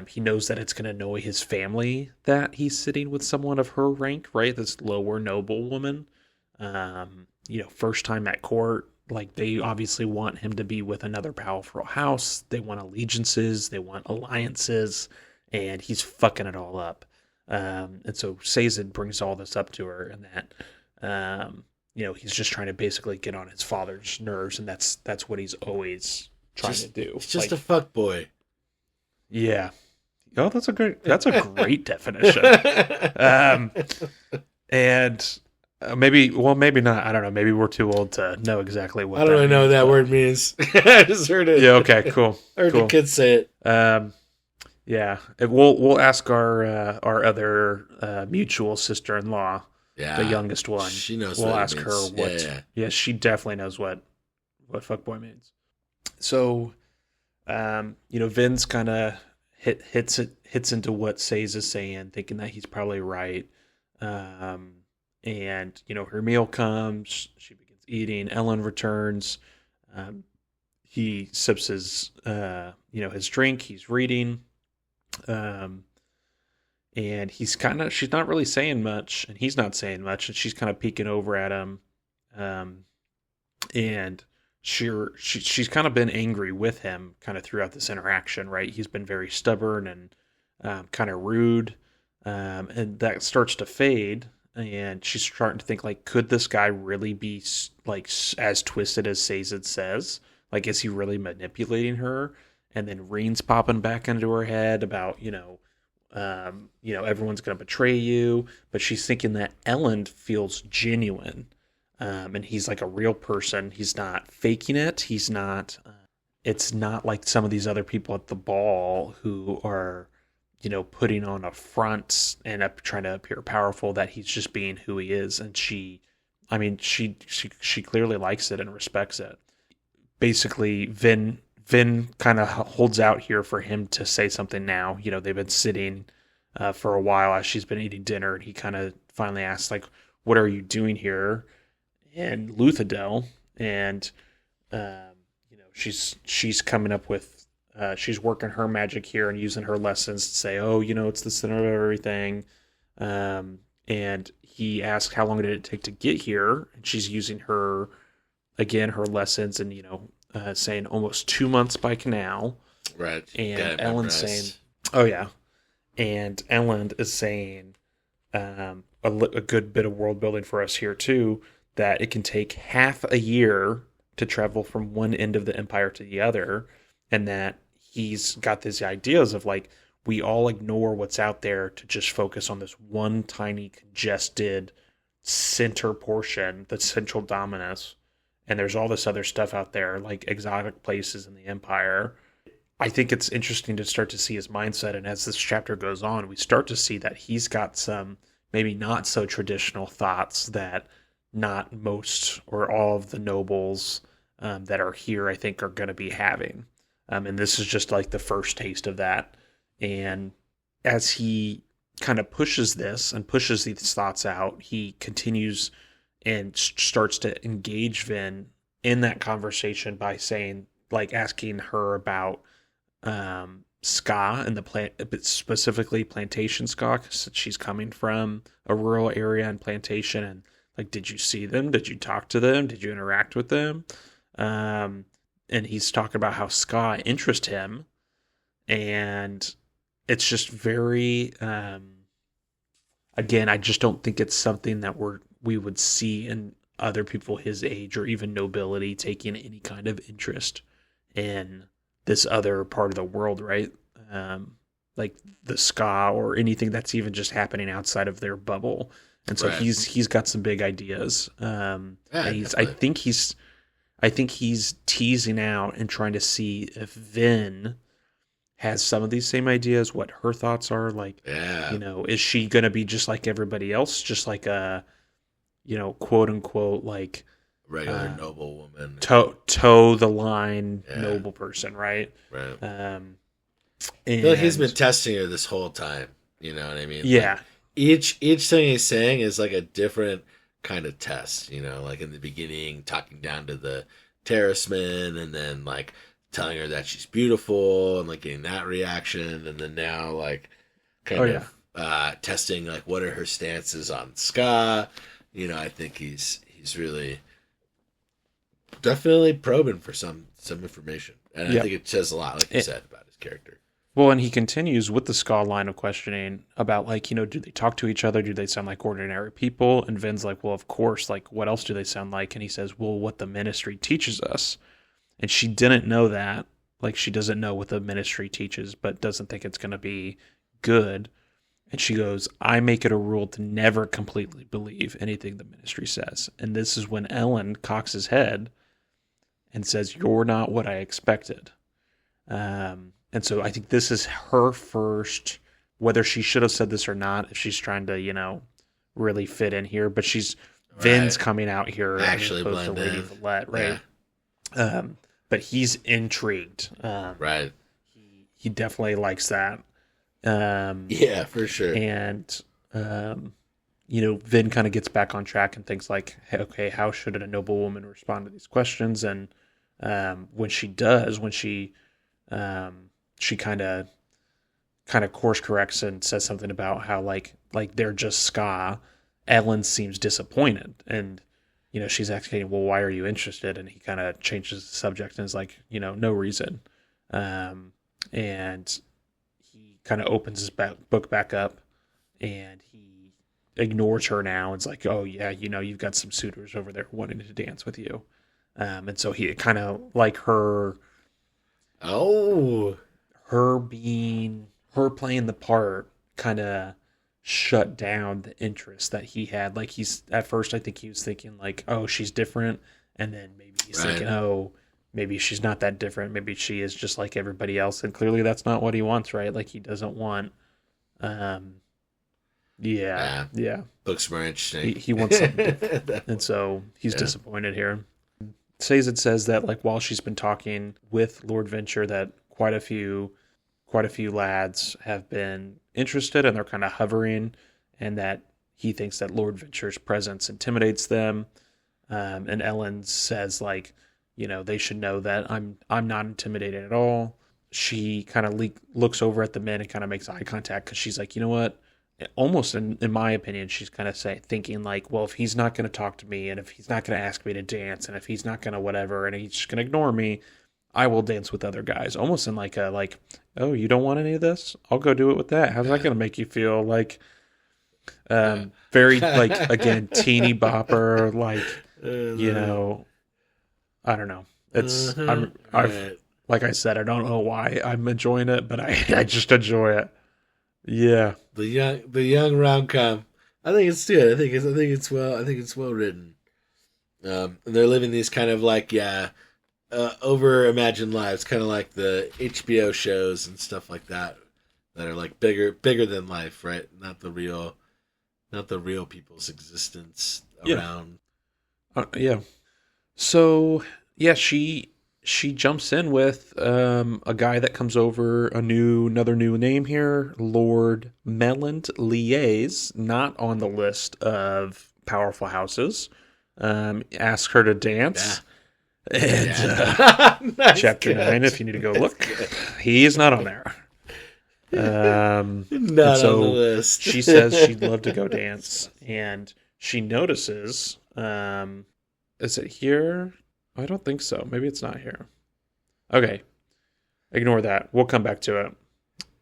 He knows that it's going to annoy his family that he's sitting with someone of her rank, right? This lower noble woman. First time at court. Like, they obviously want him to be with another powerful house. They want allegiances. They want alliances. And he's fucking it all up. And so Sazed brings all this up to her, and that, he's just trying to basically get on his father's nerves, and that's what he's always trying to do. He's just a fuck boy. Yeah. Oh, that's a great definition. And maybe not. I don't know. Maybe we're too old to know exactly what. I don't really know what that word means. I just heard it. Yeah. Okay. Cool. Heard the kids say it. Yeah. We'll ask our other mutual sister-in-law, the youngest one. She knows. We'll ask her what. Yeah. She definitely knows what fuckboy means. So, Vin's kind of hits into what Sazed is saying, thinking that he's probably right. And, her meal comes, she begins eating, Ellen returns, he sips his drink, he's reading, and she's not really saying much, and he's not saying much, and she's kind of peeking over at him, and she's kind of been angry with him kind of throughout this interaction, right? He's been very stubborn and kind of rude, and that starts to fade. And she's starting to think, like, could this guy really be, like, as twisted as Sazed says? Like, is he really manipulating her? And then Reen's popping back into her head about, everyone's going to betray you. But she's thinking that Ellen feels genuine. And he's, like, a real person. He's not faking it. He's not, it's not like some of these other people at the ball who are, putting on a front and trying to appear powerful, that he's just being who he is. And she clearly likes it and respects it. Basically, Vin kind of holds out here for him to say something now. They've been sitting for a while as she's been eating dinner, and he kind of finally asks, like, what are you doing here in Luthadel? And, she's coming up with, she's working her magic here and using her lessons to say, it's the center of everything. And he asks, how long did it take to get here? And she's using her lessons and, saying almost 2 months by canal. Right. And Ellen's saying, oh yeah. And Ellen is saying, a good bit of world building for us here too, that it can take half a year to travel from one end of the empire to the other. And that he's got these ideas of, like, we all ignore what's out there to just focus on this one tiny congested center portion, the central dominus. And there's all this other stuff out there, like exotic places in the empire. I think it's interesting to start to see his mindset. And as this chapter goes on, we start to see that he's got some maybe not so traditional thoughts that not most or all of the nobles that are here, I think, are going to be having. And this is just like the first taste of that. And as he kind of pushes this and pushes these thoughts out, he continues and starts to engage Vin in that conversation by saying, like, asking her about ska and the plant, specifically plantation ska, because she's coming from a rural area and plantation. And, like, did you see them? Did you talk to them? Did you interact with them? And he's talking about how ska interests him. And it's just very, again, I just don't think it's something that we would see in other people his age or even nobility taking any kind of interest in this other part of the world, right? Like the ska or anything that's even just happening outside of their bubble. And so right. he's got some big ideas. And I think he's teasing out and trying to see if Vin has some of these same ideas, what her thoughts are. Like, is she going to be just like everybody else? Just like a, quote unquote, like regular noble woman, toe the line noble person, right? Right. And I feel like he's been testing her this whole time. You know what I mean? Yeah. Like each thing he's saying is like a different kind of test. Like in the beginning, talking down to the terracemen, and then like telling her that she's beautiful and like getting that reaction, and then now like kind of testing like what are her stances on ska. I think he's really definitely probing for some information, and I think it says a lot, like you said, about his character. Well, and he continues with the ska line of questioning about like, do they talk to each other? Do they sound like ordinary people? And Vin's like, well, of course, like what else do they sound like? And he says, well, what the ministry teaches us. And she didn't know that. Like she doesn't know what the ministry teaches, but doesn't think it's going to be good. And she goes, I make it a rule to never completely believe anything the ministry says. And this is when Ellen cocks his head and says, you're not what I expected. And so I think this is her first, whether she should have said this or not, if she's trying to, really fit in here. But Vin's coming out here actually as opposed to Lady Villette, right? Yeah. But he's intrigued. Right. He definitely likes that. Yeah, for sure. And, Vin kind of gets back on track and thinks like, hey, okay, how should a noble woman respond to these questions? And when she does, she kind of course corrects and says something about how like they're just ska. Ellen seems disappointed, and she's asking, well, why are you interested? And he kind of changes the subject and is like, no reason. And he kind of opens his book back up, and he ignores her now. It's like, oh yeah, you've got some suitors over there wanting to dance with you. And so he kind of like her. Oh. Her playing the part kind of shut down the interest that he had. Like at first I think he was thinking like, oh, she's different. And then maybe he's thinking, oh, maybe she's not that different. Maybe she is just like everybody else. And clearly that's not what he wants, right? Like he doesn't want, Books more interesting. He wants something different. And so he's disappointed here. Sazed says that like while she's been talking with Lord Venture that quite a few lads have been interested and they're kind of hovering, and that he thinks that Lord Venture's presence intimidates them. And Ellen says like, they should know that I'm not intimidated at all. She kind of looks over at the men and kind of makes eye contact because she's like, you know what? Almost in my opinion, she's kind of thinking like, well, if he's not going to talk to me, and if he's not going to ask me to dance, and if he's not going to whatever, and he's just going to ignore me, I will dance with other guys. Almost in like oh, you don't want any of this? I'll go do it with that. How's that going to make you feel? Like, very like again, teeny bopper, like, I don't know. It's like I said, I don't know why I'm enjoying it, but I just enjoy it. Yeah, the young rom-com. I think it's good. I think it's well written. And they're living these kind of like over imagined lives, kind of like the HBO shows and stuff like that are like bigger than life, right? Not the real people's existence around. Yeah. So yeah, she jumps in with a guy that comes over, another new name here, Lord Melland Lies, not on the list of powerful houses. Ask her to dance. Yeah. And chapter 9, if you need to go look, he is not on there. Not on the list. She says she'd love to go dance, and she notices. Is it here? I don't think so. Maybe it's not here. Okay. Ignore that. We'll come back to it.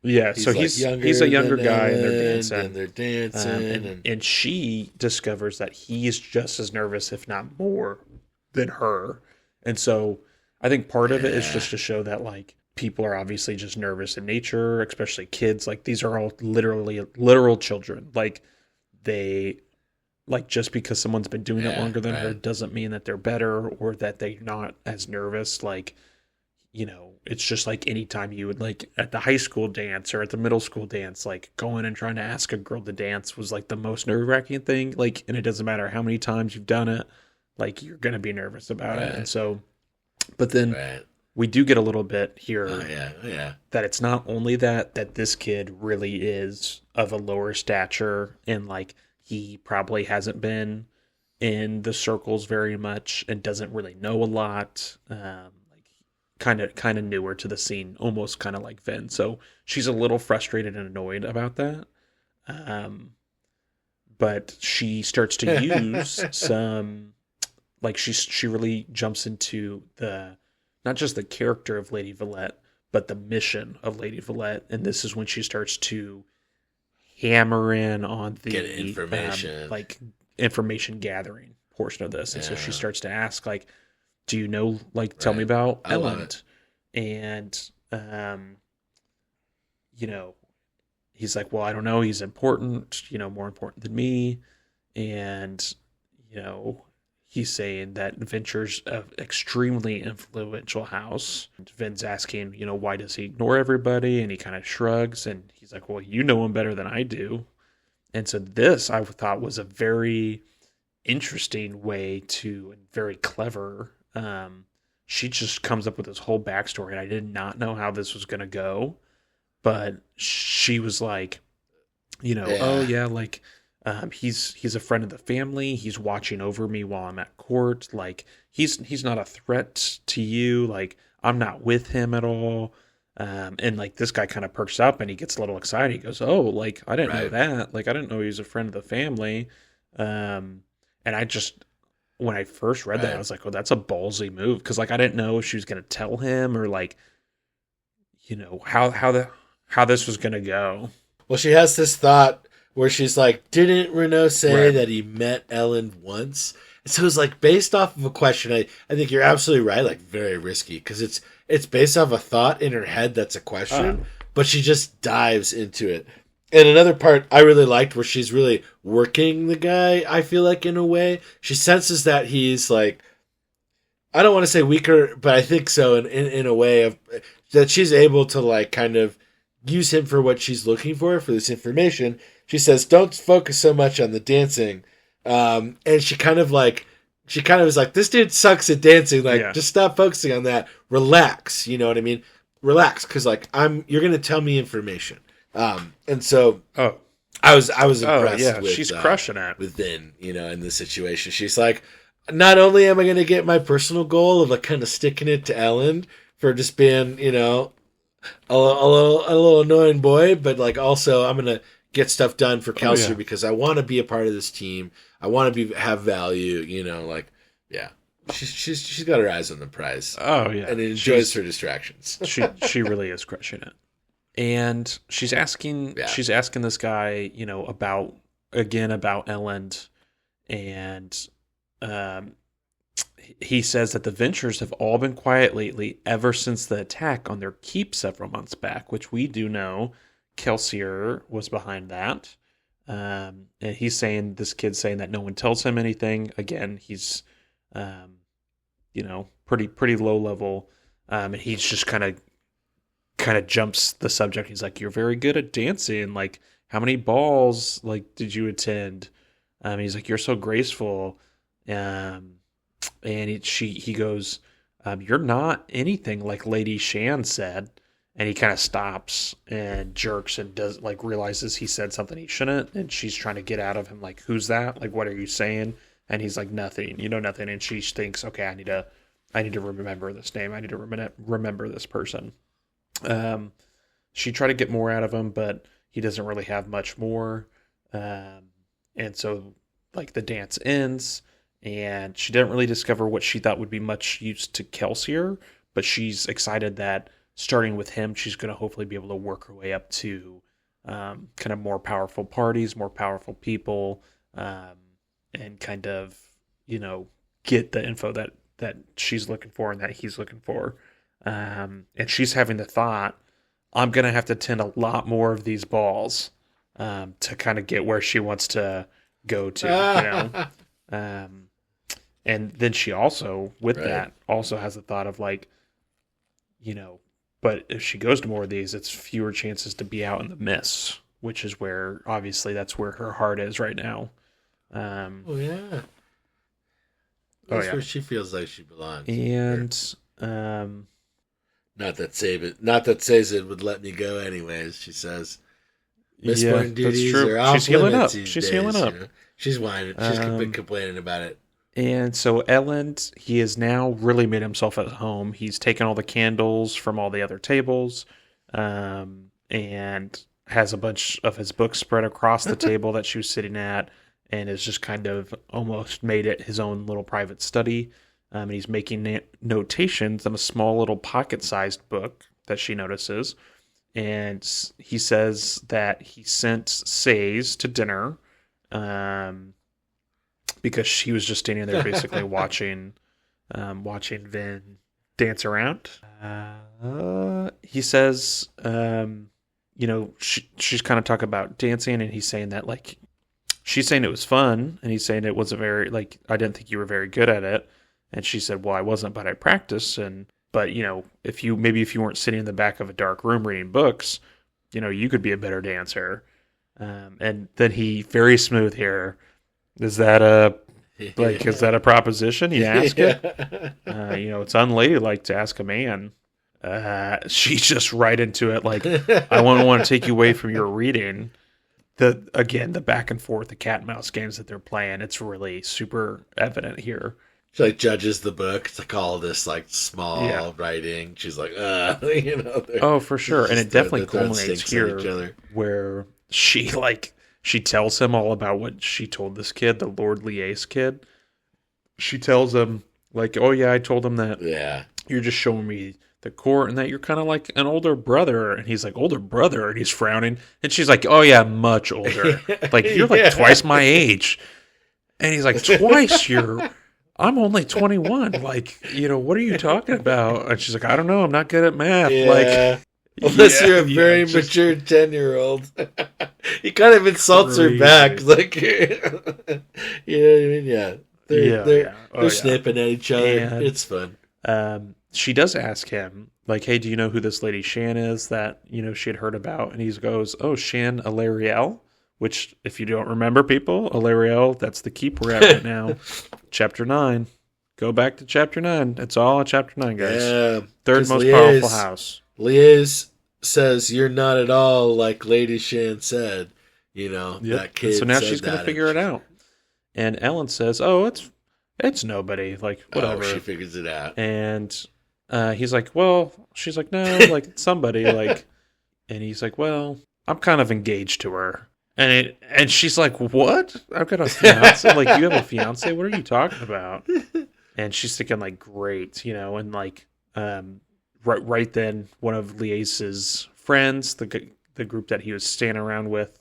Yeah, he's he's a younger guy, and they're dancing. And she discovers that he is just as nervous, if not more, than her. And so I think part of it is just to show that, like, people are obviously just nervous in nature, especially kids. Like, these are all literal children. Like, they... Like, just because someone's been doing it longer than her doesn't mean that they're better or that they're not as nervous. Like, it's just like anytime you would, like, at the high school dance or at the middle school dance, like, going and trying to ask a girl to dance was, like, the most nerve-wracking thing. Like, and it doesn't matter how many times you've done it. Like, you're going to be nervous about it. And so, but then we do get a little bit here that it's not only that this kid really is of a lower stature and, like, he probably hasn't been in the circles very much and doesn't really know a lot. kind of newer to the scene, almost kind of like Vin. So she's a little frustrated and annoyed about that. But she starts to use some, like she really jumps into the, not just the character of Lady Valette, but the mission of Lady Valette. And this is when she starts to hammer in on the get information, like information gathering portion of this. And so she starts to ask, like, do you know, like, tell me about Elend? And, you know, he's like, well, I don't know. He's important, you know, more important than me. And, you know, he's saying that Venture's an extremely influential house. And Vin's asking, you know, why does he ignore everybody? And he kind of shrugs. And he's like, well, you know him better than I do. And so this, I thought, was a very interesting way to, and very clever. She just comes up with this whole backstory, and I did not know how this was going to go. But she was like, you know, oh yeah, like he's a friend of the family. He's watching over me while I'm at court. Like he's not a threat to you. Like I'm not with him at all. And like this guy kind of perks up and he gets a little excited. He goes, oh, like I didn't know that. Like I didn't know he was a friend of the family. And I just, when I first read that, I was like, oh, that's a ballsy move. Cause like I didn't know if she was going to tell him or like, you know, how this was going to go. Well, she has this thought where she's like, didn't Renault say that he met Elend once? And so it's like based off of a question. I think you're absolutely right. Like very risky because it's based off a thought in her head that's a question, but she just dives into it. And another part I really liked where she's really working the guy, I feel like in a way. She senses that he's like, I don't want to say weaker, but I think so in a way of that she's able to like kind of use him for what she's looking for this information. She says, don't focus so much on the dancing. And she kind of is like, this dude sucks at dancing. Like, just stop focusing on that. Relax. You know what I mean? Relax. Cause like you're going to tell me information. And so, I was impressed with, she's crushing it with Vin, you know, in this situation. She's like, not only am I going to get my personal goal of like kind of sticking it to Elend for just being, you know, a little annoying boy, but like also I'm gonna get stuff done for Kelsier because I want to be a part of this team. I want to have value. You know, like she's got her eyes on the prize. Oh yeah, and enjoys her distractions. she really is crushing it. And she's asking this guy, you know, about Elend, and he says that the Ventures have all been quiet lately ever since the attack on their keep several months back, which we do know Kelsier was behind that. And he's saying, this kid's saying that no one tells him anything. Again, he's, you know, pretty low level. And he's just kind of jumps the subject. He's like, you're very good at dancing. Like, how many balls, like, did you attend? He's like, you're so graceful. And he goes, you're not anything like Lady Shan said. And he kind of stops and jerks and does like realizes he said something he shouldn't. And she's trying to get out of him, like, who's that? Like, what are you saying? And he's like, nothing, you know, nothing. And she thinks, okay, I need to remember this name. I need to remember this person. She tried to get more out of him, but he doesn't really have much more. And so like the dance ends. And she didn't really discover what she thought would be much use to Kelsier, but she's excited that starting with him, she's going to hopefully be able to work her way up to kind of more powerful parties, more powerful people, and kind of, you know, get the info that she's looking for and that he's looking for. And she's having the thought, I'm going to have to tend a lot more of these balls to kind of get where she wants to go to, you know? And then she also, with that, also has the thought of like, you know, but if she goes to more of these, it's fewer chances to be out in the mist, which is where, obviously, that's where her heart is right now. That's where she feels like she belongs. And, not that Sazed would let me go anyways, she says. Mistborn duties are off She's healing up. She's healing up. You know? She's whining. She's been complaining about it. And so Elend, he has now really made himself at home. He's taken all the candles from all the other tables, and has a bunch of his books spread across the table that she was sitting at, and has just kind of almost made it his own little private study. And he's making notations in a small little pocket-sized book that she notices. And he says that he sent Says to dinner, because she was just standing there basically watching Vin dance around. He says, she's kind of talking about dancing, and he's saying that, like, she's saying it was fun, and he's saying it wasn't very, like, I didn't think you were very good at it. And she said, well, I wasn't, but I practiced. But if you weren't sitting in the back of a dark room reading books, you could be a better dancer. And then he, very smooth here, is that a proposition? You ask it. It's unladylike to ask a man. She's just right into it. Like, I wouldn't want to take you away from your reading. The back and forth, the cat and mouse games that they're playing, it's really super evident here. She like judges the book. It's like all this like small writing. She's like, oh, for sure. And it definitely culminates here where she tells him all about what she told this kid, the Lord Liace kid. She tells him, like, oh yeah, I told him that you're just showing me the court and that you're kind of like an older brother. And he's like, older brother? And he's frowning. And she's like, oh yeah, much older. Like, you're like twice my age. And he's like, twice? I'm only 21. Like, what are you talking about? And she's like, I don't know. I'm not good at math. Yeah. Unless you're a very mature 10-year-old. He kind of insults her back. Like, you know what I mean? Yeah. They're snapping at each other. And, it's fun. She does ask him, like, hey, do you know who this lady Shan is that, she had heard about? And he goes, oh, Shan Alariel. Which, if you don't remember, people, Alariel, that's the keep we're at right now. Chapter 9. Go back to Chapter 9. It's all at Chapter 9, guys. Yeah, third most powerful house. Liaise says, you're not at all like Lady Shan said. That kid. So now she's going to figure it out. And Ellen says, oh, it's nobody. Like, whatever. Oh, she figures it out. And he's like, well, she's like, no, like, it's somebody. Like, and he's like, well, I'm kind of engaged to her. And she's like, what? I've got a fiance? Like, you have a fiance? What are you talking about? And she's thinking, like, great, and like, right then, one of Liace's friends, the group that he was standing around with,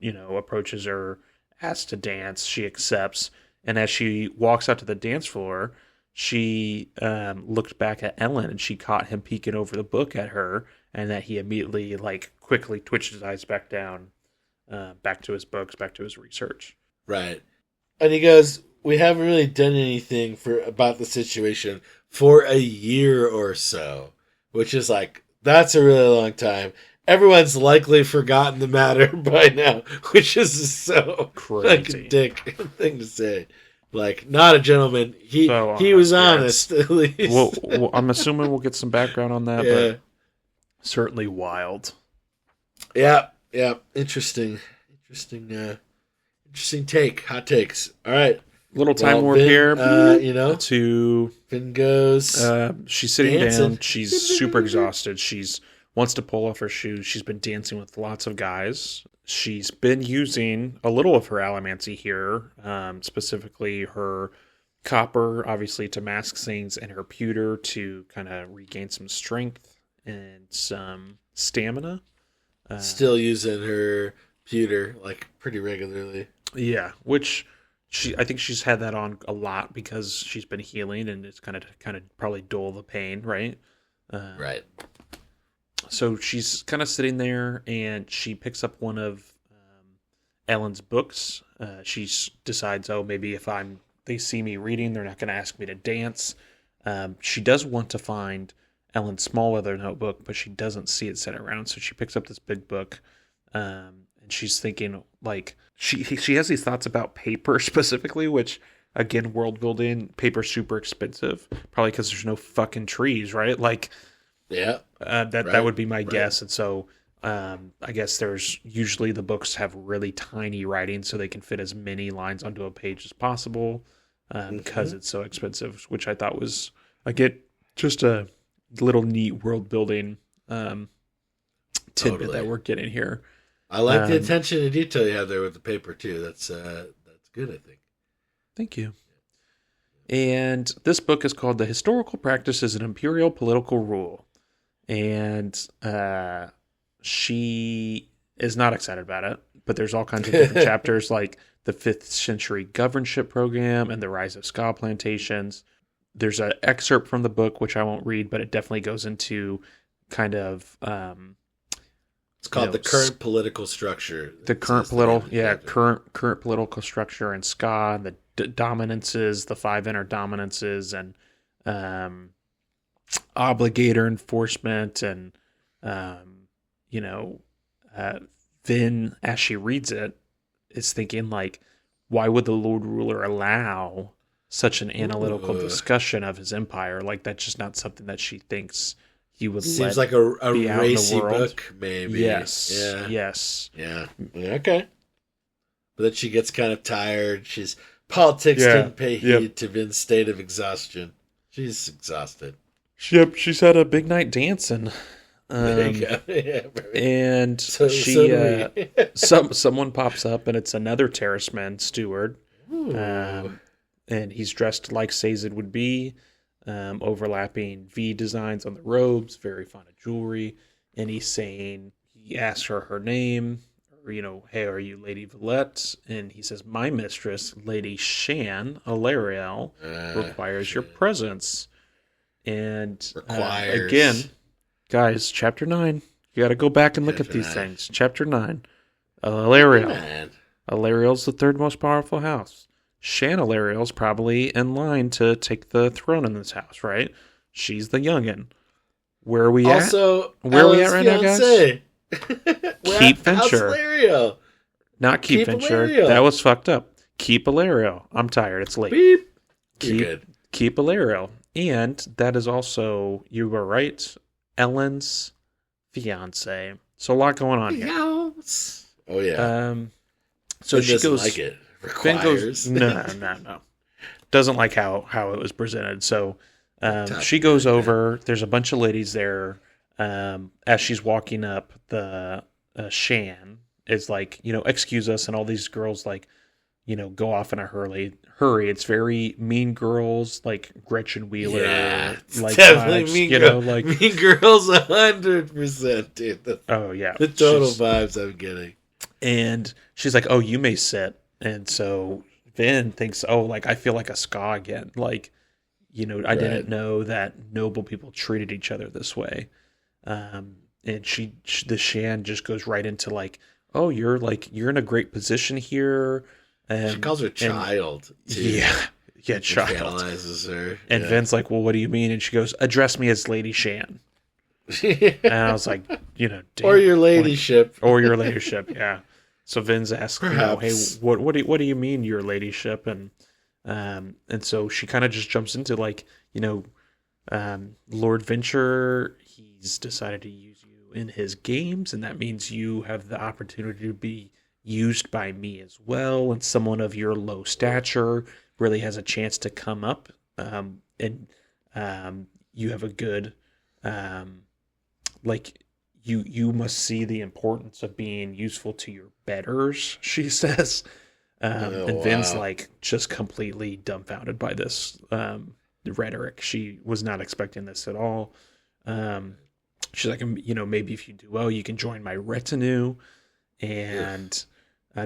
approaches her, asks to dance. She accepts. And as she walks out to the dance floor, she looked back at Ellen, and she caught him peeking over the book at her, and that he immediately, like, quickly twitched his eyes back down. Back to his books, back to his research. Right. And he goes, we haven't really done anything about the situation for a year or so, which is like, that's a really long time. Everyone's likely forgotten the matter by now, which is so crazy. Like a dick thing to say. Like, not a gentleman. He was honest, at least. Well, I'm assuming we'll get some background on that, but certainly wild. Yeah. Yeah, interesting take. Hot takes. All right. Little time warp here. To Finn goes. She's sitting down. She's super exhausted. She's wants to pull off her shoes. She's been dancing with lots of guys. She's been using a little of her allomancy here, specifically her copper, obviously, to mask things, and her pewter to kind of regain some strength and some stamina. Still using her pewter like pretty regularly. Yeah, which I think she's had that on a lot because she's been healing, and it's kind of probably dull the pain, right? Right. So she's kind of sitting there, and she picks up one of Ellen's books. She decides, maybe if they see me reading, they're not going to ask me to dance. She does want to find Ellen's small leather notebook, but she doesn't see it set around, so she picks up this big book, and she's thinking, like, she has these thoughts about paper specifically, which, again, world building, paper's super expensive, probably because there's no fucking trees, right? Like, that would be my guess, and so I guess there's usually the books have really tiny writing, so they can fit as many lines onto a page as possible. because it's so expensive, which I thought was, again, just a little neat world building tidbit that we're getting here. I like the attention to detail you have there with the paper too. That's good, I think. Thank you. And this book is called The Historical Practices of Imperial Political Rule. And she is not excited about it, but there's all kinds of different chapters like the 5th century governorship program and the rise of ska plantations. There's an excerpt from the book, which I won't read, but it definitely goes into kind of... it's called the current political structure. The current current political structure and ska, and the dominances, the 5 inner dominances, and obligator enforcement, and Vin, as she reads it, is thinking like, why would the Lord Ruler allow such an analytical discussion of his empire? Like, that's just not something that she thinks he would. Seems like a racy book, maybe. Yes. Yeah. Yes. Yeah. Okay. But then she gets kind of tired. Politics didn't pay heed to Vin's state of exhaustion. She's exhausted. Yep. She's had a big night dancing. There you go. And someone pops up, and it's another terraceman steward. And he's dressed like Sazed would be, overlapping V designs on the robes, very fond of jewelry. And he asks her name, or, hey, are you Lady Villette? And he says, my mistress, Lady Shan Alariel, requires your presence. And again, guys, chapter 9. You got to go back and look at these things. Chapter 9. Alariel. Alariel's the 3rd most powerful house. Shan Alariel's probably in line to take the throne in this house, right? She's the youngin'. Where are we at? Also, where are we at right now, guys? Keep Venture. Alariel. Not Keep Venture. Alariel. That was fucked up. Keep Alariel. I'm tired. It's late. Beep. You're good. Keep Alariel. And that is also, you were right, Ellen's fiance. So a lot going on here. Yes. Oh yeah. So she goes like it. Finn goes, no. Doesn't like how it was presented. So she goes over. There's a bunch of ladies there. As she's walking up, the Shan is like, excuse us, and all these girls like, go off in a hurry. It's very Mean Girls, like Gretchen Wheeler. Yeah, like definitely vibes, like Mean Girls 100%, dude. The total vibes I'm getting. And she's like, oh, you may sit. And so Vin thinks, oh, like, I feel like a ska again. Like, I didn't know that noble people treated each other this way. And the Shan just goes right into like, oh, you're in a great position here. And she calls her child. Too. Yeah, child. Analyzes her. And Vin's like, well, what do you mean? And she goes, address me as Lady Shan. And I was like, damn, or your ladyship. Or your ladyship, yeah. So Vin's asking, hey, what do you mean your ladyship? And so she kind of just jumps into like, Lord Venture, he's decided to use you in his games, and that means you have the opportunity to be used by me as well, and someone of your low stature really has a chance to come up, and you have a good, you must see the importance of being useful to your betters, she says. And Vin's like just completely dumbfounded by this rhetoric. She was not expecting this at all. She's like, maybe if you do well, you can join my retinue, and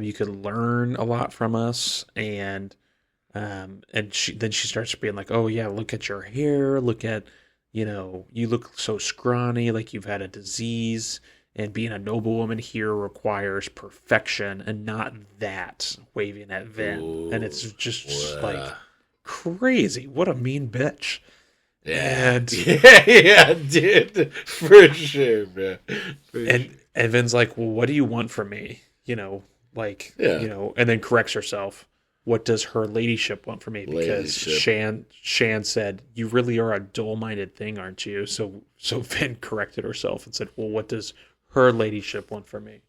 you could learn a lot from us. And she starts being like, oh yeah, look at your hair, look at, you look so scrawny, like you've had a disease, and being a noblewoman here requires perfection and not that, waving at Vin. Ooh, and it's just like crazy. What a mean bitch. Yeah. Yeah, dude. For sure, man. And Vin's like, well, what do you want from me? And then corrects herself. What does her ladyship want from me? Because Shan said, you really are a dull-minded thing, aren't you? So Vin corrected herself and said, well, what does her ladyship want from me?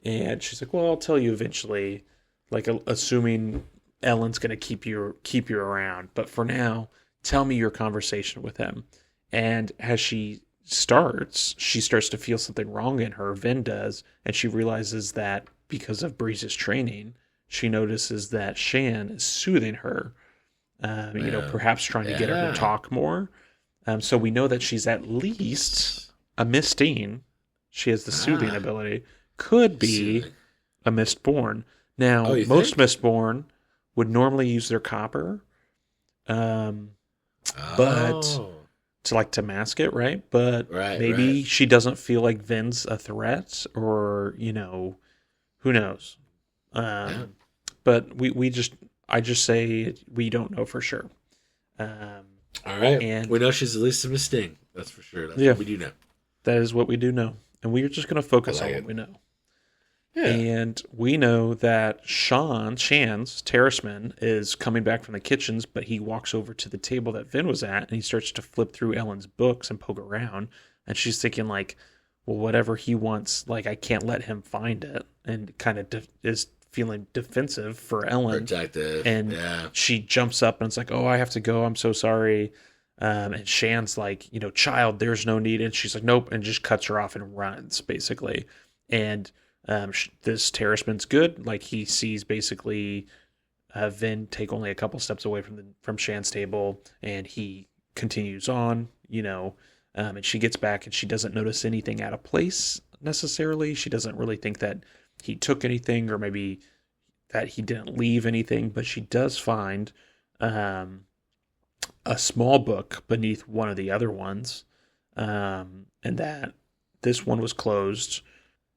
And she's like, well, I'll tell you eventually, like assuming Ellen's going to keep you around. But for now, tell me your conversation with him. And as she starts to feel something wrong in her. Vin does, and she realizes that because of Breeze's training, she notices that Shan is soothing her. Perhaps trying to get her to talk more. So we know that she's at least a Mistine. She has the soothing ability. Could be a Mistborn. Now, most Mistborn would normally use their copper, but to mask it, right? But maybe she doesn't feel like Vin's a threat, or who knows? But I just say we don't know for sure. All right, and we know she's at least a Mistine. That's for sure. That's what we do know. That is what we do know, and we're just going to focus on what we know. Yeah. And we know that Shan's Terraceman is coming back from the kitchens, but he walks over to the table that Vin was at, and he starts to flip through Ellen's books and poke around. And she's thinking, like, well, whatever he wants, like, I can't let him find it. And kind of is feeling defensive for Ellen. Protective. And she jumps up and it's like, oh, I have to go. I'm so sorry. And Shan's like, child, there's no need. And she's like, nope. And just cuts her off and runs, basically. And this Terraceman's good. Like, he sees basically Vin take only a couple steps away from Shan's table, and he continues on, and she gets back and she doesn't notice anything out of place necessarily. She doesn't really think that he took anything, or maybe that he didn't leave anything, but she does find a small book beneath one of the other ones, and that this one was closed.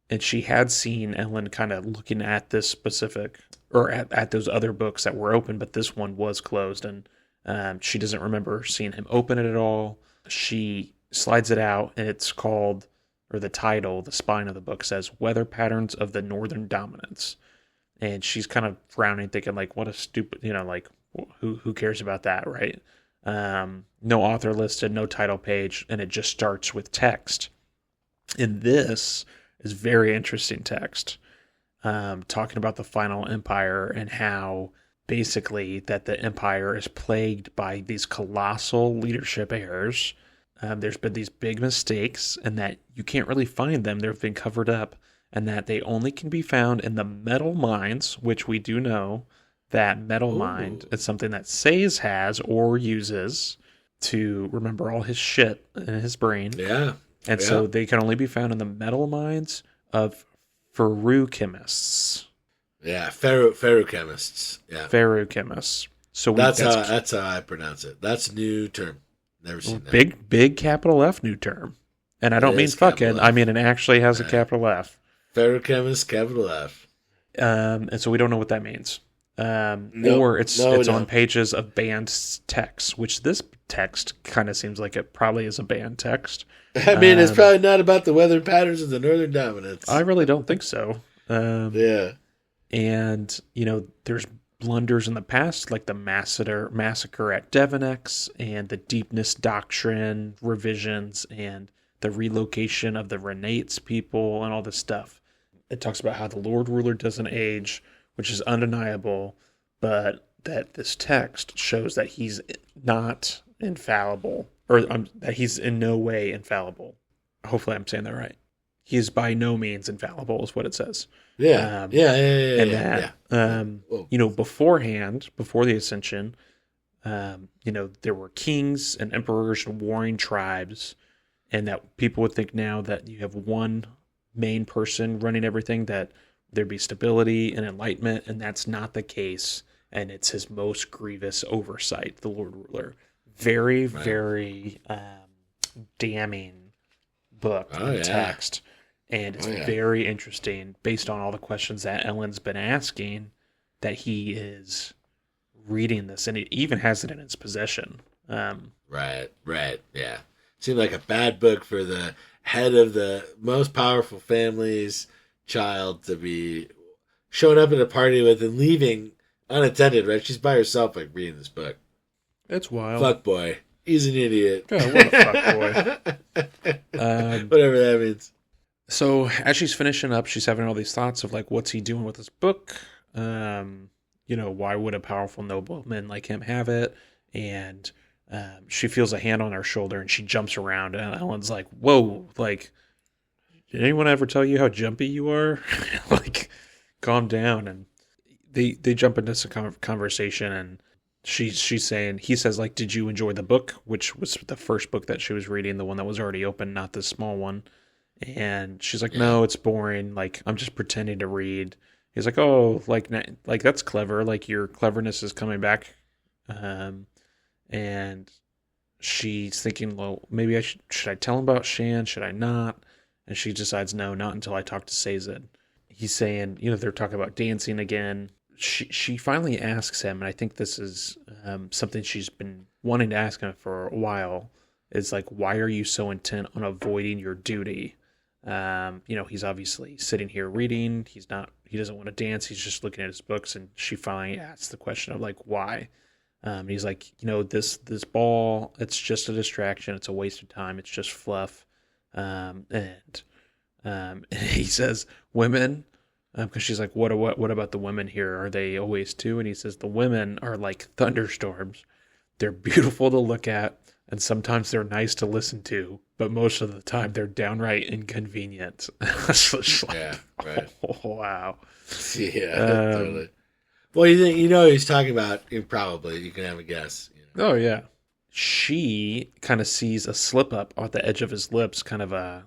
And she had seen Ellen kind of looking at this specific, or at those other books that were open, but this one was closed, and she doesn't remember seeing him open it at all. She slides it out, and it's called, or the title, the spine of the book says, Weather Patterns of the Northern Dominance. And she's kind of frowning, thinking, like, what a stupid, like, who cares about that, right? No author listed, no title page, and it just starts with text. And this is very interesting text, talking about the final empire and how basically that the empire is plagued by these colossal leadership errors. There's been these big mistakes, and that you can't really find them. They've been covered up, and that they only can be found in the metal mines, which we do know that metal mine is something that Sazed has or uses to remember all his shit in his brain. Yeah. And so they can only be found in the metal mines of ferrochemists. Yeah, ferrochemists. Yeah, ferrochemists. So that's how I pronounce it. That's a new term. Never seen that. Big capital F new term. And I don't mean fucking. I mean it actually has a capital F. Ferrochemist, capital F. And so we don't know what that means. Or it's on pages of banned text, which this text kind of seems like it probably is a banned text. I mean, it's probably not about the weather patterns of the Northern Dominance. I really don't think so. Yeah. And, there's blunders in the past, like the massacre at Devonex, and the Deepness Doctrine revisions, and the relocation of the Renates people, and all this stuff. It talks about how the Lord Ruler doesn't age, which is undeniable, but that this text shows that he's not infallible, or that he's in no way infallible. Hopefully I'm saying that right. He is by no means infallible, is what it says. Yeah. And that, beforehand, before the Ascension, there were kings and emperors and warring tribes, and that people would think now that you have one main person running everything, that there'd be stability and enlightenment, and that's not the case. And it's his most grievous oversight, the Lord Ruler. Very, very damning book and text. And it's very interesting, based on all the questions that Ellen's been asking, that he is reading this, and he even has it in his possession. Right, yeah. Seemed like a bad book for the head of the most powerful family's child to be showing up at a party with and leaving unattended, right? She's by herself, like, reading this book. It's wild. Fuck boy. He's an idiot. Oh, what a fuck boy. Whatever that means. So as she's finishing up, she's having all these thoughts of, like, what's he doing with this book? why would a powerful nobleman like him have it? And she feels a hand on her shoulder and she jumps around. And Ellen's like, whoa, like, did anyone ever tell you how jumpy you are? Like, calm down. And they jump into some conversation, and she's saying, he says, like, did you enjoy the book? Which was the first book that she was reading, the one that was already open, not the small one. And she's like, no, it's boring. Like, I'm just pretending to read. He's like, oh, like that's clever. Like, your cleverness is coming back. And she's thinking, well, maybe should I tell him about Shan? Should I not? And she decides, no, not until I talk to Sazed. He's saying, they're talking about dancing again. She finally asks him, and I think this is something she's been wanting to ask him for a while, is like, why are you so intent on avoiding your duty? He's obviously sitting here reading. He doesn't want to dance. He's just looking at his books. And she finally asks the question of, like, why? And he's like, this ball, it's just a distraction. It's a waste of time. It's just fluff. And he says, women, because she's like, what about the women here? Are they always too? And he says, the women are like thunderstorms. They're beautiful to look at, and sometimes they're nice to listen to, but most of the time they're downright inconvenient. Yeah, right. Oh, wow. Yeah, totally. Well, you think he's talking about, probably, you can have a guess. Oh, yeah. She kind of sees a slip up at the edge of his lips, kind of a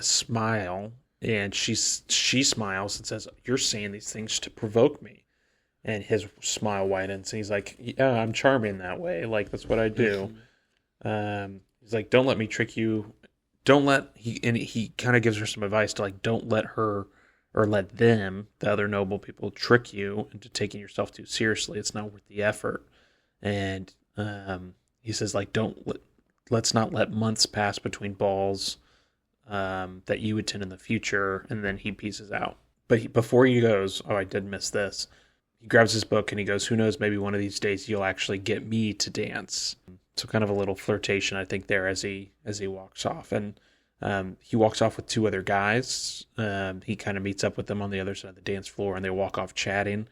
smile, and she smiles and says, you're saying these things to provoke me. And his smile widens, and he's like, yeah, I'm charming that way. Like, that's what I do. He's like, don't let me trick you. He kind of gives her some advice to, like, don't let her or let them, the other noble people, trick you into taking yourself too seriously. It's not worth the effort. And he says, like, let's not let months pass between balls that you attend in the future. And then he pieces out. But before he goes, I did miss this. He grabs his book and he goes, who knows, maybe one of these days you'll actually get me to dance. So kind of a little flirtation, I think, there as he walks off. And he walks off with two other guys. He kind of meets up with them on the other side of the dance floor, and they walk off chatting.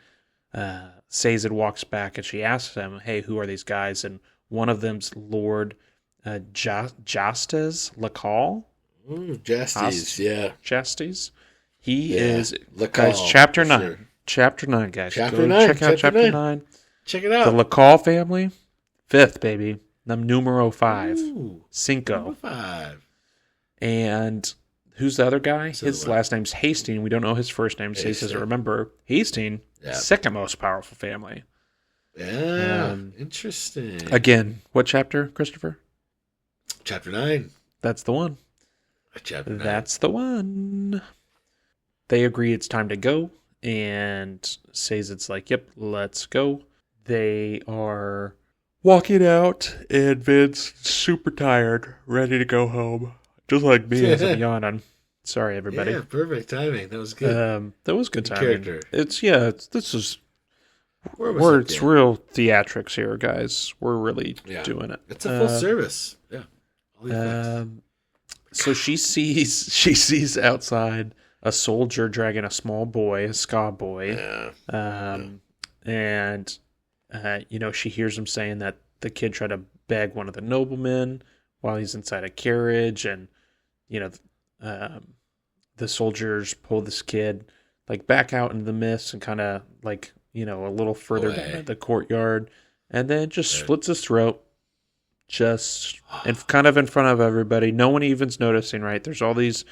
Sazed walks back, and she asks him, hey, who are these guys? And one of them's Lord Jastes Lacal. Jastes, yeah. Jastes. He is, guys, chapter 9. Sure. Chapter 9, guys. Chapter 9. Check out chapter 9. Check it out. The Lacal family, 5th, baby. Numero 5. Ooh, Cinco. Number 5. And who's the other guy? His last name's Hastings. We don't know his first name, so he says, remember, Hastings, second most powerful family. Yeah, interesting. Again, what chapter, Christopher? Chapter 9. That's the one. Chapter 9. That's the one. They agree it's time to go, and Sazed's like, yep, let's go. They are walking out, and Vin's super tired, ready to go home. Just like me as I'm yawning. Sorry, everybody. Yeah, perfect timing. That was good. That was good timing. Character. It's real theatrics here, guys. We're really doing it. It's a full service. Yeah. So she sees outside a soldier dragging a small boy, a ska boy. Yeah. And she hears him saying that the kid tried to beg one of the noblemen while he's inside a carriage, and the soldiers pull this kid like back out into the mist and kind of like a little further down the courtyard, and then just slits his throat, and kind of in front of everybody. No one even's noticing, right? There's all these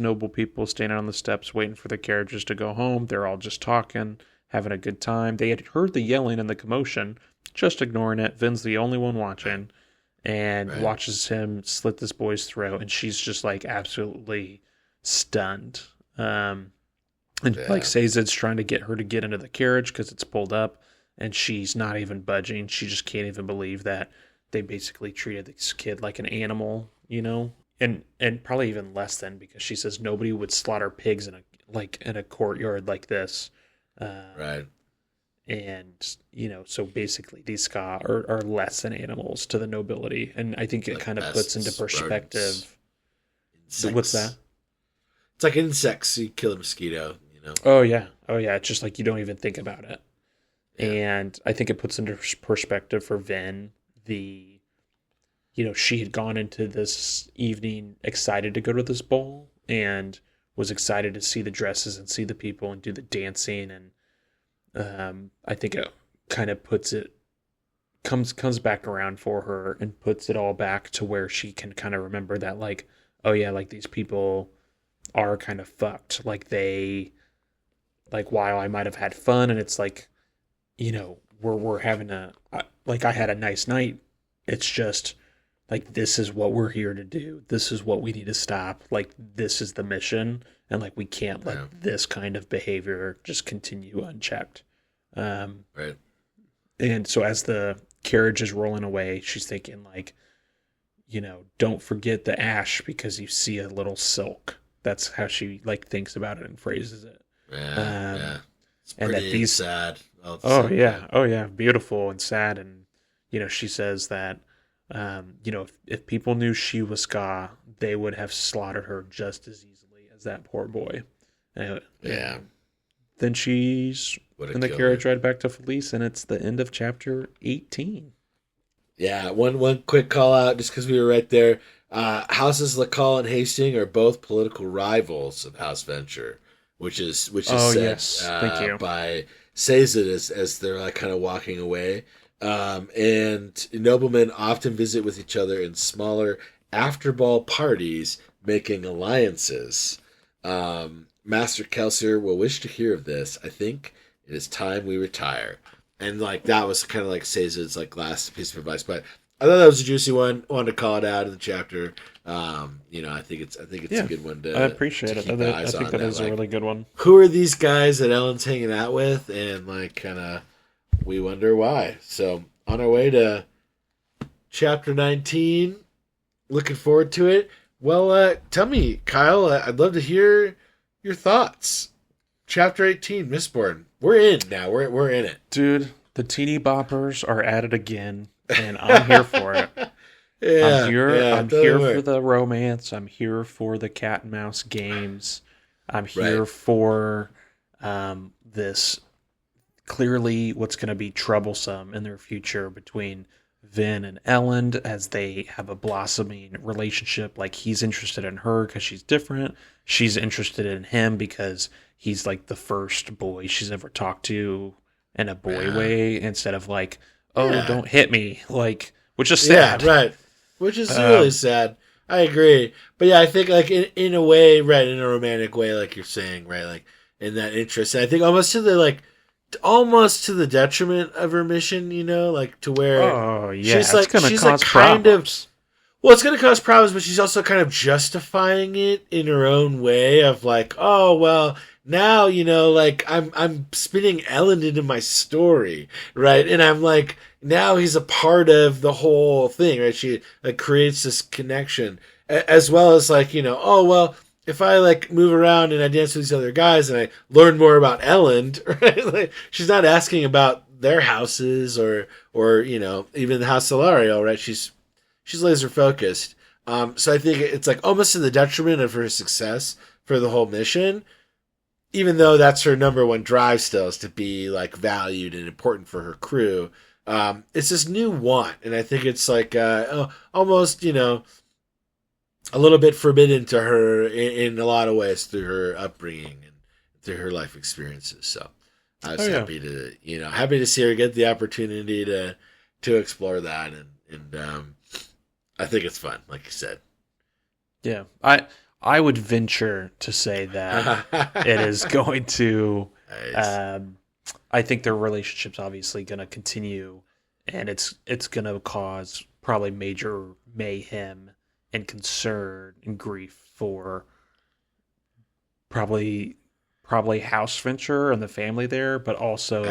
noble people standing on the steps waiting for the carriages to go home. They're all just talking, having a good time. They had heard the yelling and the commotion, just ignoring it. Vin's the only one watching. And watches him slit this boy's throat, and she's just like absolutely stunned. Like Sazed's trying to get her to get into the carriage because it's pulled up, and she's not even budging. She just can't even believe that they basically treated this kid like an animal, and probably even less than, because she says nobody would slaughter pigs in a courtyard like this. Right. And, so basically these ska are less than animals to the nobility. And I think it kind of puts into perspective. What's that? It's like insects. You kill a mosquito, Oh, yeah. It's just like you don't even think about it. And I think it puts into perspective for Vin she had gone into this evening excited to go to this ball and was excited to see the dresses and see the people and do the dancing. And I think it kind of comes back around for her and puts it all back to where she can kind of remember that, like, oh yeah, like these people are kind of fucked. Like while I might have had fun and it's like, we're having I had a nice night. It's just like, this is what we're here to do. This is what we need to stop. Like, this is the mission. And like, we can't let this kind of behavior just continue unchecked. Right. And so as the carriage is rolling away, she's thinking like, don't forget the ash because you see a little silk. That's how she like thinks about it and phrases it. Yeah. It's pretty and that these sad. Oh yeah, beautiful and sad. And she says that if people knew she was Ska, they would have slaughtered her just as easily as that poor boy. Yeah. Then she's in the carriage ride back to Felice, and it's the end of chapter 18. Yeah, one quick call out, just because we were right there. Houses Lacalle and Hastings are both political rivals of House Venture, which is said yes. Thank you. by Sazed as they're like kind of walking away. And noblemen often visit with each other in smaller after-ball parties, making alliances. Master Kelsier will wish to hear of this. I think it is time we retire. And like that was kind of like Sazed's like last piece of advice, but I thought that was a juicy one. Wanted to call it out in the chapter. I think it's a good one to. I appreciate it. I think that is a really good one. Who are these guys that Ellen's hanging out with, and like kind of we wonder why. So on our way to chapter 19, looking forward to it. Well, tell me, Kyle. I'd love to hear your thoughts. Chapter 18, Mistborn. We're in now. We're in it, dude. The teeny boppers are at it again, and I'm here for it. I'm here for the romance. I'm here for the cat and mouse games. I'm here for this clearly what's going to be troublesome in their future between Vin and Ellen as they have a blossoming relationship. Like, he's interested in her because she's different. She's interested in him because he's like the first boy she's ever talked to in a boy way, instead of like, don't hit me, like, which is sad. Yeah, right. Which is really sad. I agree. But yeah, I think like in a way, right, in a romantic way, like you're saying, right, like in that interest. And I think almost to the detriment of her mission, like to where she's like, she's like kind of, well, it's going to cause problems, but she's also kind of justifying it in her own way of like, oh, well, now, like I'm spinning Ellen into my story, right? And I'm like, now he's a part of the whole thing, right? She like creates this connection, as well as like, oh, well, if I like move around and I dance with these other guys and I learn more about Ellen, right? Like, she's not asking about their houses or even the House Solario, right? She's laser focused. So I think it's like almost to the detriment of her success for the whole mission, even though that's her number one drive still, is to be like valued and important for her crew. It's this new want, and I think it's like almost a little bit forbidden to her in a lot of ways through her upbringing and through her life experiences. So I was happy to see her get the opportunity to explore that, and I think it's fun, like you said. Yeah, I would venture to say that it is going to. Nice. I think their relationship's obviously going to continue, and it's going to cause probably major mayhem and concern and grief for probably House Venture and the family there, but also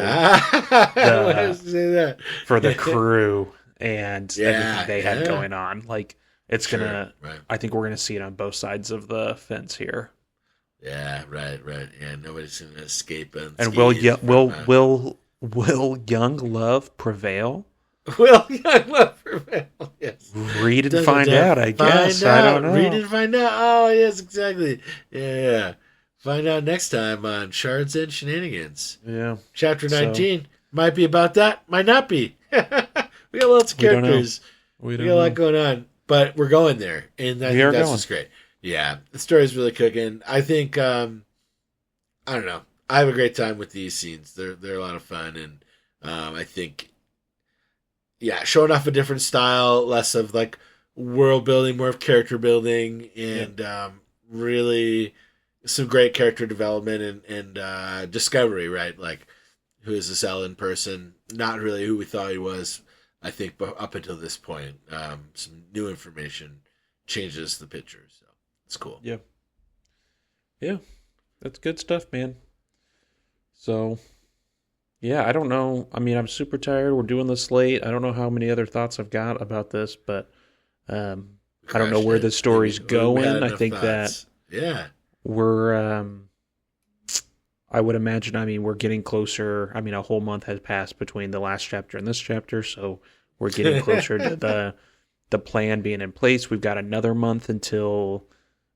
for the crew and everything they had going on. Like, it's gonna. Right. I think we're gonna see it on both sides of the fence here. Yeah, right. Yeah, nobody's gonna escape unscathed. And will young love prevail? Will young love prevail? Yes. Read and find out. I guess. I don't know. Read and find out. Oh, yes, exactly. Yeah. Find out next time on Shards and Shenanigans. Yeah. Chapter 19. Might be about that. Might not be. We got lots of characters. We got a lot going on. But we're going there. And I think that's just great. Yeah. The story's really cooking. I think, I don't know. I have a great time with these scenes. They're a lot of fun. And I think, yeah, showing off a different style, less of like world building, more of character building, and really some great character development and discovery, right? Like, who is this Ellen person? Not really who we thought he was, I think, but up until this point. Some new information changes the picture, so it's cool. Yeah. Yeah. That's good stuff, man. So, yeah, I don't know. I mean, I'm super tired. We're doing this late. I don't know how many other thoughts I've got about this, but I don't know where the story's going. I think thoughts. That we're, I would imagine, I mean, we're getting closer. I mean, a whole month has passed between the last chapter and this chapter, so we're getting closer to the plan being in place. We've got another month until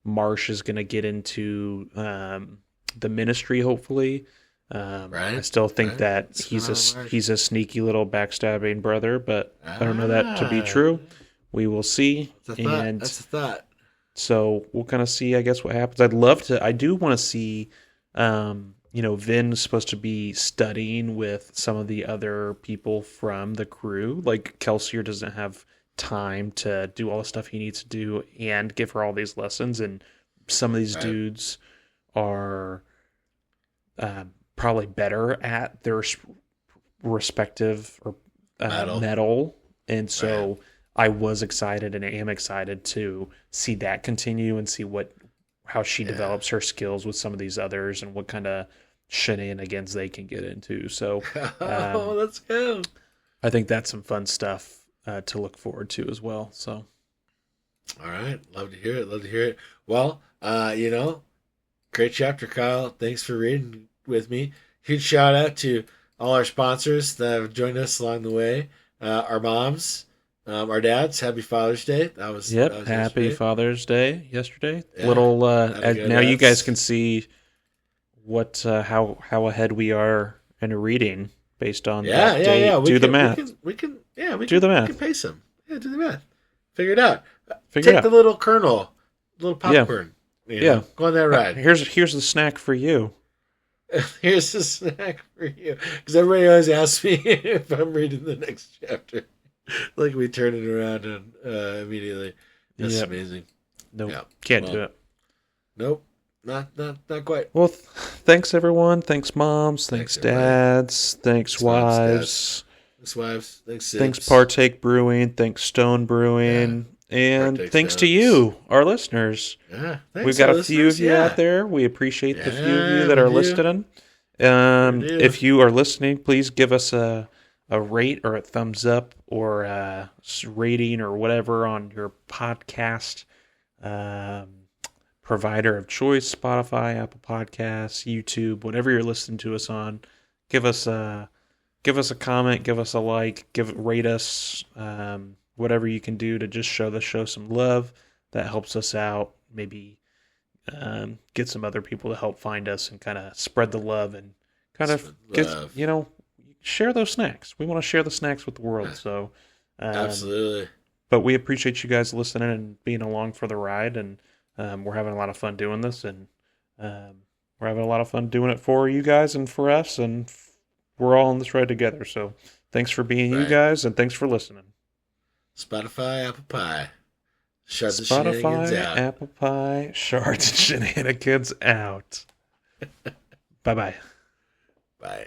Marsh is going to get into the ministry, hopefully. Right. I still think that he's a sneaky little backstabbing brother, but I don't know that to be true. We will see. That's a thought. So we'll kind of see, I guess, what happens. I do want to see, Vin's supposed to be studying with some of the other people from the crew. Like, Kelsier doesn't have time to do all the stuff he needs to do and give her all these lessons. And some of these dudes are probably better at their respective metal. And so I was excited and I am excited to see that continue and see how she develops her skills with some of these others and what kind of shenanigans they can get into. So let's go. I think that's some fun stuff to look forward to as well. So all right. Love to hear it. Well, great chapter, Kyle. Thanks for reading with me. Huge shout out to all our sponsors that have joined us along the way. Our moms, our dads. Happy Father's Day. That was happy yesterday. Father's Day yesterday. Yeah, little now you guys can see what how ahead we are in reading based on that date. Do the math. We can do the math. We can pace them. Yeah, do the math. Figure it out. Take the little kernel, little popcorn. Go on that ride. Here's the snack for you. Here's the snack for you. Because everybody always asks me if I'm reading the next chapter. Like, we turn it around and immediately. That's amazing. Nope. Can't do it. Nope. Not quite. Well, thanks everyone. Thanks moms. Thanks dads. Thanks wives. Thanks wives. Thanks Sips. Thanks Partake Brewing. Thanks Stone Brewing. And thanks to you, our listeners. Yeah, we've got a few of you out there. We appreciate the few of you that are listening. If you are listening, please give us a rate or a thumbs up or a rating or whatever on your podcast provider of choice, Spotify, Apple Podcasts, YouTube, whatever you're listening to us on. Give us a comment, give us a like, rate us. Whatever you can do to just show the show some love. That helps us out. Maybe get some other people to help find us and kind of spread the love and kind of share those snacks. We want to share the snacks with the world. So absolutely. But we appreciate you guys listening and being along for the ride. And we're having a lot of fun doing this. And we're having a lot of fun doing it for you guys and for us. And we're all on this ride together. So thanks for being you guys and thanks for listening. Spotify, Apple Pie. Shards and Shenanigans out. Apple Pie, Shards and Shenanigans out. Bye-bye. Bye.